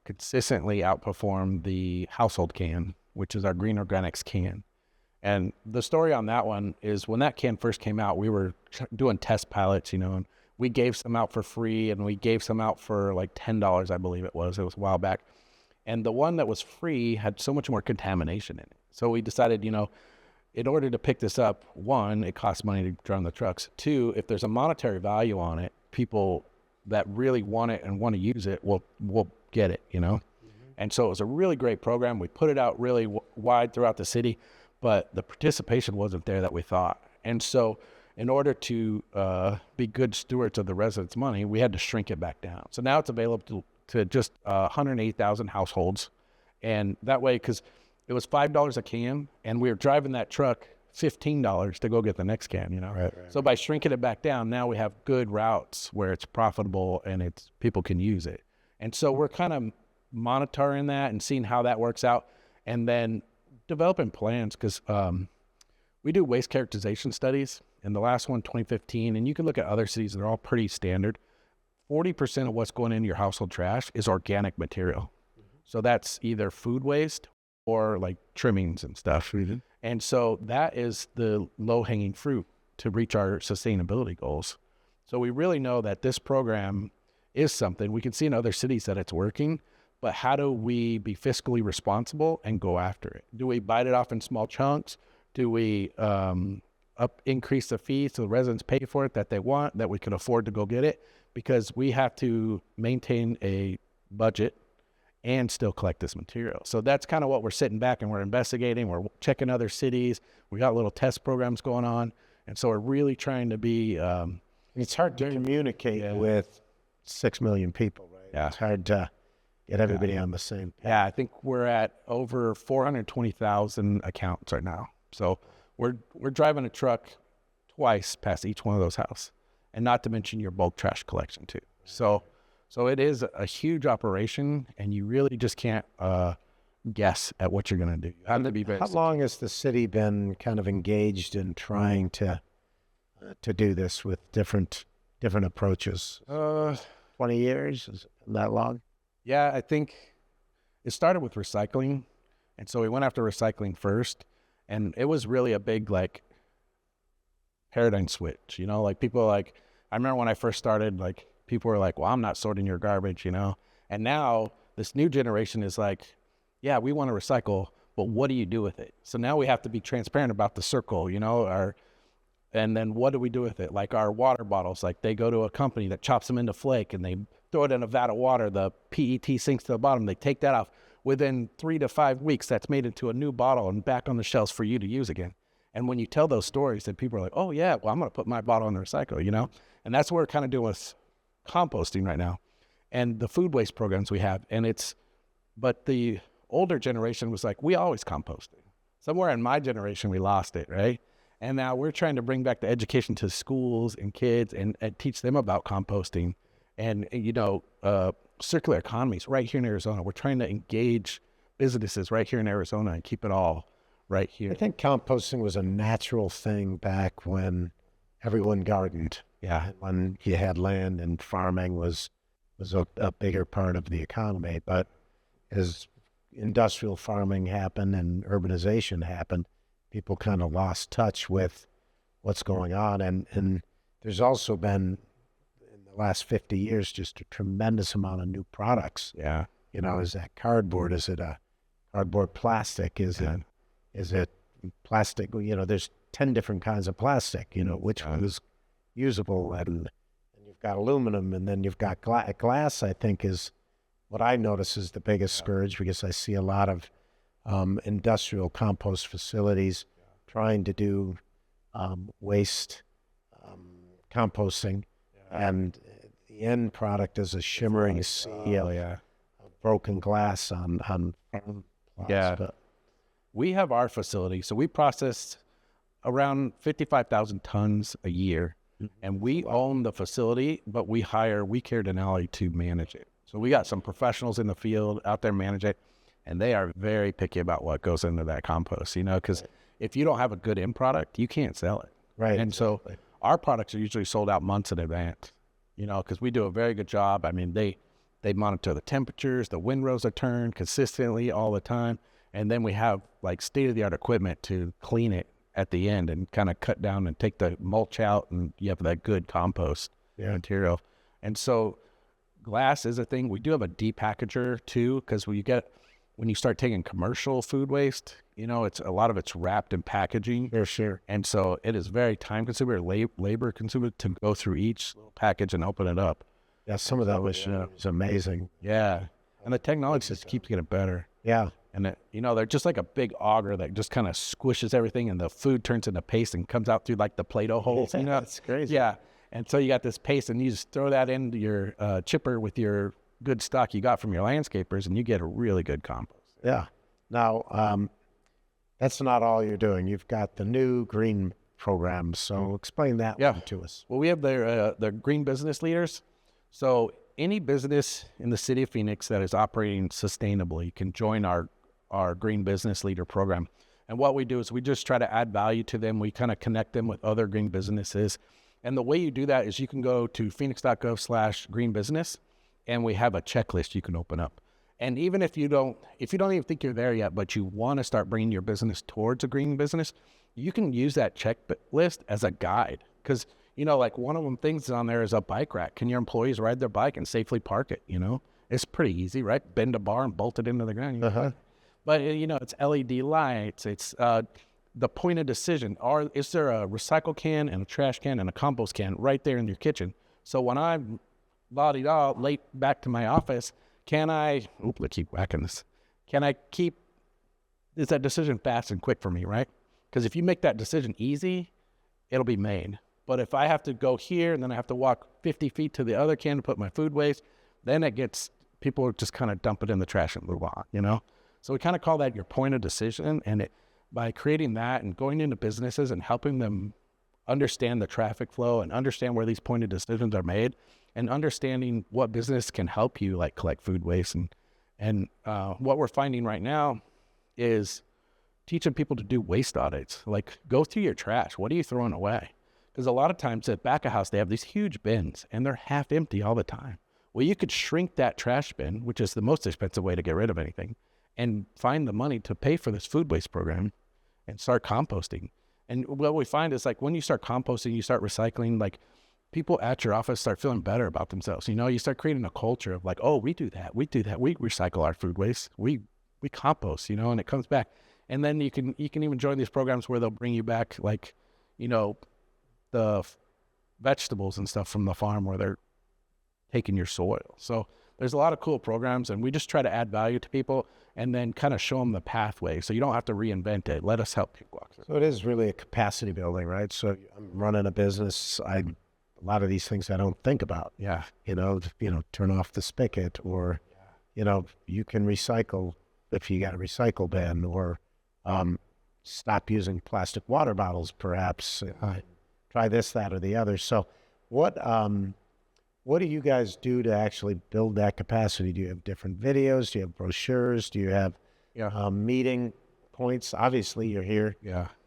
consistently outperform the household can, which is our green organics can. And the story on that one is, when that can first came out, we were doing test pilots, and we gave some out for free, and we gave some out for like $10, I believe it was. It was a while back. And the one that was free had so much more contamination in it. So we decided, in order to pick this up, 1, it costs money to run the trucks. 2, if there's a monetary value on it, people that really want it and want to use it will get it, And so it was a really great program. We put it out really wide throughout the city, but the participation wasn't there that we thought. And so in order to be good stewards of the residents' money, we had to shrink it back down. So now it's available to just 108,000 households. And that way, because it was $5 a can, and we were driving that truck $15 to go get the next can, Right. So by shrinking it back down, now we have good routes where it's profitable and people can use it. And so we're kind of monitoring that and seeing how that works out, and then developing plans, because we do waste characterization studies. And the last one, 2015, and you can look at other cities, they're all pretty standard. 40% of what's going into your household trash is organic material. So that's either food waste or like trimmings and stuff. And so that is the low-hanging fruit to reach our sustainability goals. So we really know that this program is something. We can see in other cities that it's working, but how do we be fiscally responsible and go after it? Do we bite it off in small chunks? Do we increase the fees so the residents pay for it that they want, that we can afford to go get it? Because we have to maintain a budget and still collect this material. So that's kind of what we're sitting back and we're investigating. We're checking other cities. We got little test programs going on. And so we're really trying to be... it's hard to communicate with 6 million people, right? Yeah. It's hard to get everybody on the same page. Yeah, I think we're at over 420,000 accounts right now. So we're driving a truck twice past each one of those houses, and not to mention your bulk trash collection too. So it is a huge operation, and you really just can't guess at what you're going to do. You have to be very. How long has the city been kind of engaged in trying to do this with different approaches? 20 years? Is it that long? Yeah, I think it started with recycling, and so we went after recycling first, and it was really a big like paradigm switch. You know, like people like, I remember when I first started, like people were like, "Well, I'm not sorting your garbage," you know, and now this new generation is like, "Yeah, we want to recycle, but what do you do with it?" So now we have to be transparent about the circle, you know, and then what do we do with it? Like our water bottles, like they go to a company that chops them into flake and they throw it in a vat of water. The PET sinks to the bottom. They take that off. Within 3 to 5 weeks, that's made into a new bottle and back on the shelves for you to use again. And when you tell those stories, then people are like, "Oh yeah, well, I'm going to put my bottle in the recycle," you know? And that's what we're kind of doing with composting right now and the food waste programs we have. But the older generation was like, we always composted. Somewhere in my generation, we lost it, right? And now we're trying to bring back the education to schools and kids and teach them about composting and, you know, circular economies right here in Arizona. We're trying to engage businesses right here in Arizona and keep it all right here. I think composting was a natural thing back when everyone gardened. Yeah. When you had land and farming was a bigger part of the economy. But as industrial farming happened and urbanization happened, people kind of lost touch with what's going on. And there's also been, in the last 50 years, just a tremendous amount of new products. Yeah. You know, is that cardboard? Is it a cardboard plastic? Is it plastic? You know, there's 10 different kinds of plastic, you know, which one is usable. And you've got aluminum, and then you've got glass, I think, is what I notice is the biggest scourge, because I see a lot of industrial compost facilities trying to do waste composting, and the end product is a shimmering sea of broken glass on farm plots. Yeah. But We have our facility, so we process around 55,000 tons a year, and we own the facility, but we hire We Care Denali to manage it. So we got some professionals in the field out there manage it, and they are very picky about what goes into that compost, you know, because if you don't have a good end product, you can't sell it. Right. And so our products are usually sold out months in advance, you know, because we do a very good job. I mean, they monitor the temperatures, the windrows are turned consistently all the time. And then we have like state-of-the-art equipment to clean it at the end and kind of cut down and take the mulch out, and you have that good compost material. And so glass is a thing. We do have a depackager too, because when you start taking commercial food waste, you know, a lot of it's wrapped in packaging. Sure. And so it is very time consuming, labor consuming to go through each little package and open it up. Yeah, some of that was amazing. Yeah. And the technology just keeps getting better. Yeah. And, you know, they're just like a big auger that just kind of squishes everything, and the food turns into paste and comes out through like the Play-Doh holes. You know, it's crazy. Yeah. And so you got this paste, and you just throw that into your chipper with your good stock you got from your landscapers, and you get a really good compost. Yeah. Now, that's not all you're doing. You've got the new green program. So explain that one to us. Well, we have their green business leaders. So any business in the city of Phoenix that is operating sustainably can join our green business leader program. And what we do is we just try to add value to them. We kind of connect them with other green businesses. And the way you do that is you can go to phoenix.gov/green business, and we have a checklist you can open up. And even if you don't even think you're there yet, but you want to start bringing your business towards a green business, you can use that checklist as a guide. Because you know, like one of them things on there is a bike rack. Can your employees ride their bike and safely park it? You know, it's pretty easy, right? Bend a bar and bolt it into the ground. But you know, it's LED lights. It's the point of decision. Is there a recycle can and a trash can and a compost can right there in your kitchen? So when I'm late back to my office, I keep whacking this. Is that decision fast and quick for me, right? Because if you make that decision easy, it'll be made. But if I have to go here and then I have to walk 50 feet to the other can to put my food waste, then people just kind of dump it in the trash and move on, you know? So we kind of call that your point of decision. And by creating that and going into businesses and helping them understand the traffic flow and understand where these point of decisions are made and understanding what business can help you, like collect food waste. And what we're finding right now is teaching people to do waste audits. Like, go through your trash. What are you throwing away? Because a lot of times at back of house, they have these huge bins and they're half empty all the time. Well, you could shrink that trash bin, which is the most expensive way to get rid of anything, and find the money to pay for this food waste program and start composting. And what we find is, like, when you start composting, you start recycling, like, people at your office start feeling better about themselves. You know, you start creating a culture of like, oh, we do that. We recycle our food waste. We compost, you know, and it comes back. And then you can even join these programs where they'll bring you back, like, you know, the vegetables and stuff from the farm where they're taking your soil. So there's a lot of cool programs, and we just try to add value to people and then kind of show them the pathway. So you don't have to reinvent it. Let us help people walk through. So it is really a capacity building, right? So I'm running a business. A lot of these things I don't think about. Yeah. You know, turn off the spigot, or, you know, you can recycle if you got a recycle bin, or stop using plastic water bottles, perhaps. Try this, that, or the other. So what do you guys do to actually build that capacity? Do you have different videos? Do you have brochures? Do you have meeting points? Obviously, you're here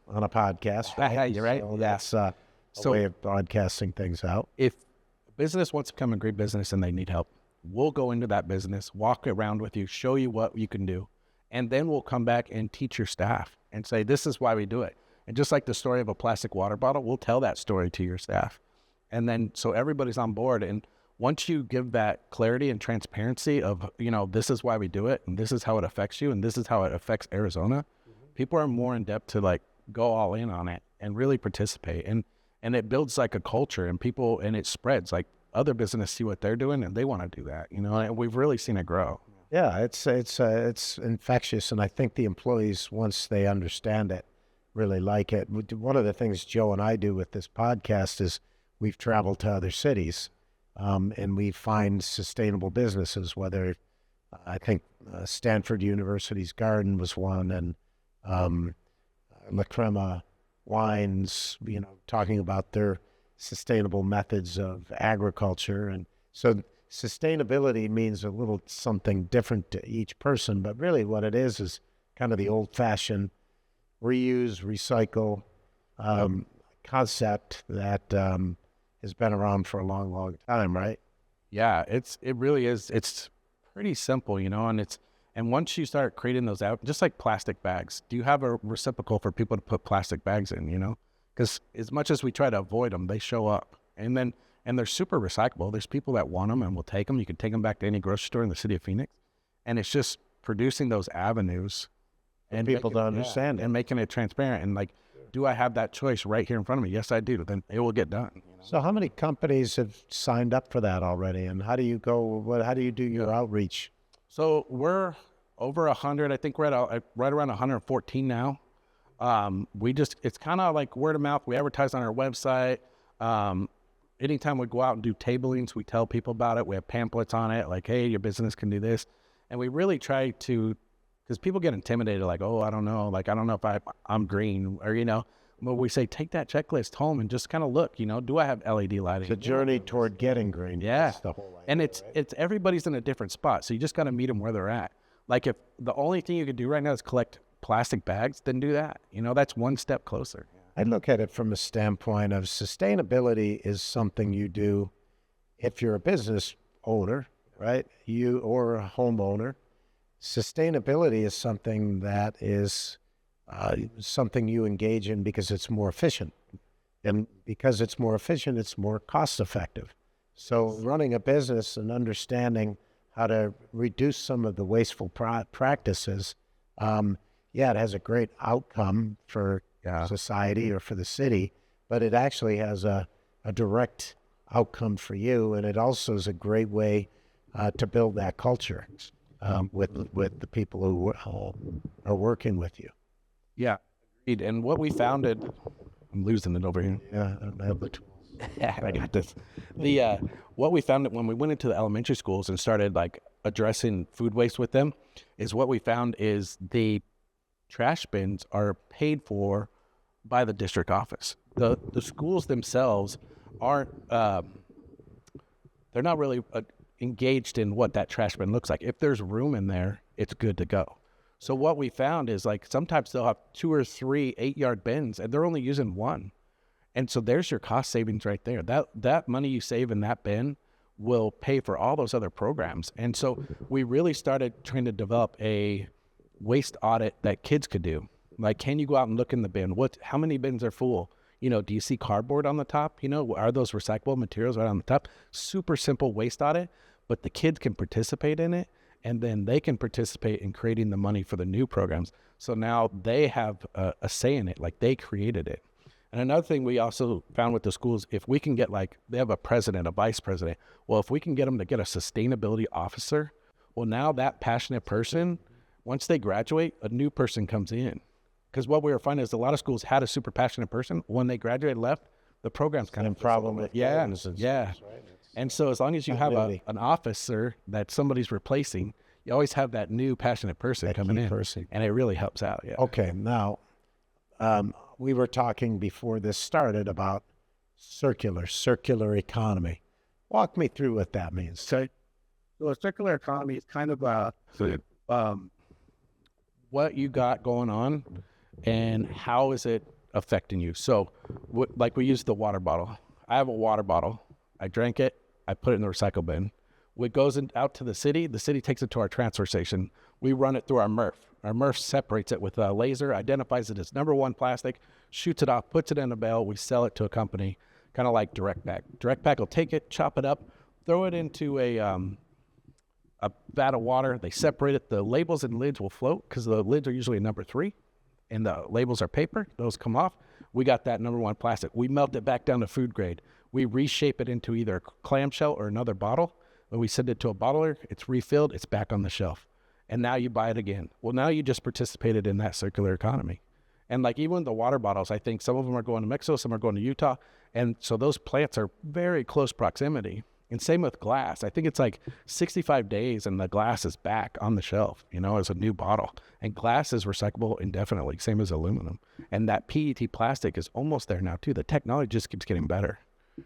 on a podcast. Right? You're right. So that's a way of broadcasting things out. If a business wants to become a great business and they need help, we'll go into that business, walk around with you, show you what you can do, and then we'll come back and teach your staff and say, this is why we do it. And just like the story of a plastic water bottle, we'll tell that story to your staff. And then so everybody's on board. And once you give that clarity and transparency of, you know, this is why we do it, and this is how it affects you, and this is how it affects Arizona, people are more in depth to like go all in on it and really participate. And it builds like a culture, and people, and it spreads. Like, other businesses see what they're doing and they want to do that, you know, and we've really seen it grow. Yeah, it's infectious. And I think the employees, once they understand it, really like it. One of the things Joe and I do with this podcast is we've traveled to other cities, and we find sustainable businesses, whether I think Stanford University's garden was one, and La Crema wines, you know, talking about their sustainable methods of agriculture. And so sustainability means a little something different to each person, but really what it is kind of the old-fashioned reuse, recycle concept that has been around for a long, long time, right? Yeah, it really is. It's pretty simple, you know, and once you start creating those out, just like plastic bags, do you have a reciprocal for people to put plastic bags in, you know? Because as much as we try to avoid them, they show up. And they're super recyclable. There's people that want them and will take them. You can take them back to any grocery store in the city of Phoenix. And it's just producing those avenues and people to understand it. And making it transparent. And like, do I have that choice right here in front of me? Yes, I do. Then it will get done. You know? So how many companies have signed up for that already? And how do you do your outreach? So we're over 100. I think we're at right around 114 now. It's kind of like word of mouth. We advertise on our website. Anytime we go out and do tablings, we tell people about it. We have pamphlets on it, like, hey, your business can do this. And we really try to, because people get intimidated, like, oh, I don't know. Like, I don't know if I'm green, or, you know, but we say, take that checklist home and just kind of look, you know, do I have LED lighting? It's a journey toward getting green. Yeah. That's the whole idea, and it's everybody's in a different spot. So you just got to meet them where they're at. Like, if the only thing you could do right now is collect plastic bags, then do that. You know, that's one step closer. I look at it from a standpoint of sustainability is something you do if you're a business owner, right? You or a homeowner. Sustainability is something that is something you engage in because it's more efficient. And because it's more efficient, it's more cost effective. So running a business and understanding how to reduce some of the wasteful practices, it has a great outcome for society or for the city, but it actually has a direct outcome for you. And it also is a great way to build that culture with the people who are working with you. Yeah. And what we founded, I'm losing it over here. Yeah, I have the tools. I got this. What we found when we went into the elementary schools and started like addressing food waste with them is what we found is the trash bins are paid for by the district office. The schools themselves aren't, they're not really engaged in what that trash bin looks like. If there's room in there, it's good to go. So what we found is like sometimes they'll have 2 or 3 8-yard bins and they're only using one. And so there's your cost savings right there. That money you save in that bin will pay for all those other programs. And so we really started trying to develop a waste audit that kids could do. Like, can you go out and look in the bin? How many bins are full? You know, do you see cardboard on the top? You know, are those recyclable materials right on the top? Super simple waste audit, but the kids can participate in it, and then they can participate in creating the money for the new programs. So now they have a say in it, like they created it. And another thing we also found with the schools, if we can get they have a president, a vice president. Well, if we can get them to get a sustainability officer, well, now that passionate person, once they graduate, a new person comes in. Because what we were finding is a lot of schools had a super passionate person. When they graduated, left, the program's kind of problem with yeah. Schools, Yeah. right? And so as long as you have an officer that somebody's replacing, you always have that new passionate person coming in. And it really helps out. Yeah. Okay. Now, we were talking before this started about circular economy. Walk me through what that means. So a circular economy is kind of what you got going on and how is it affecting you. So like we use the water bottle. I have a water bottle. I drank it. I put it in the recycle bin. It goes out to the city takes it to our transfer station. We run it through our MRF. Our MRF separates it with a laser, identifies it as number 1 plastic, shoots it off, puts it in a bale. We sell it to a company, kind of like Direct Pack. Direct Pack will take it, chop it up, throw it into a vat of water. They separate it. The labels and lids will float because the lids are usually a number 3 and the labels are paper. Those come off. We got that number 1 plastic. We melt it back down to food grade. We reshape it into either a clamshell or another bottle. When we send it to a bottler, it's refilled, it's back on the shelf. And now you buy it again. Well, now you just participated in that circular economy. And like even the water bottles, I think some of them are going to Mexico, some are going to Utah. And so those plants are very close proximity. And same with glass. I think it's like 65 days and the glass is back on the shelf, you know, as a new bottle. And glass is recyclable indefinitely, same as aluminum. And that PET plastic is almost there now too. The technology just keeps getting better.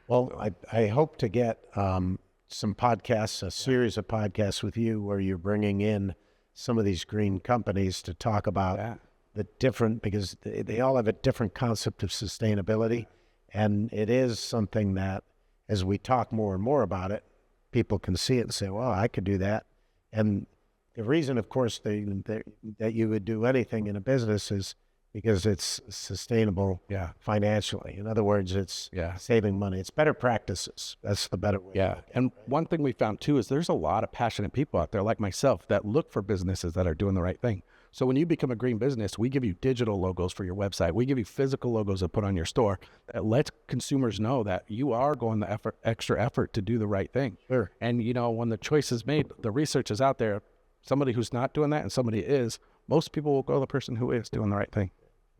Well, I hope to get some podcasts, a series of podcasts with you where you're bringing in some of these green companies to talk about the different, because they all have a different concept of sustainability. And it is something that as we talk more and more about it, people can see it and say, well, I could do that. And the reason, of course, that you would do anything in a business is because it's sustainable financially. In other words, it's saving money. It's better practices. That's the better way. Yeah. And one thing we found too is there's a lot of passionate people out there like myself that look for businesses that are doing the right thing. So when you become a green business, we give you digital logos for your website. We give you physical logos to put on your store that lets consumers know that you are going the extra effort to do the right thing. Sure. And you know, when the choice is made, the research is out there. Somebody who's not doing that and somebody is, most people will go to the person who is doing the right thing.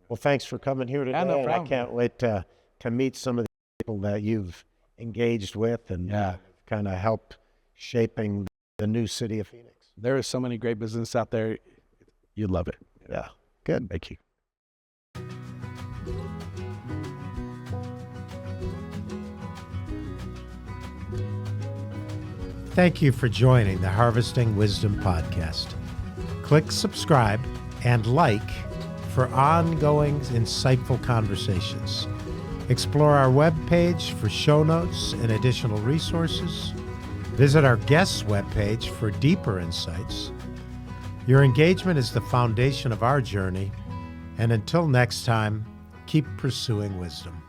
Well, thanks for coming here today. No and I can't wait to meet some of the people that you've engaged with and kind of help shaping the new city of Phoenix. There is so many great businesses out there. You'd love it. Yeah. Good. Thank you. Thank you for joining the Harvesting Wisdom podcast. Click subscribe and like for ongoing insightful conversations. Explore our webpage for show notes and additional resources. Visit our guests' webpage for deeper insights. Your engagement is the foundation of our journey, and until next time, keep pursuing wisdom.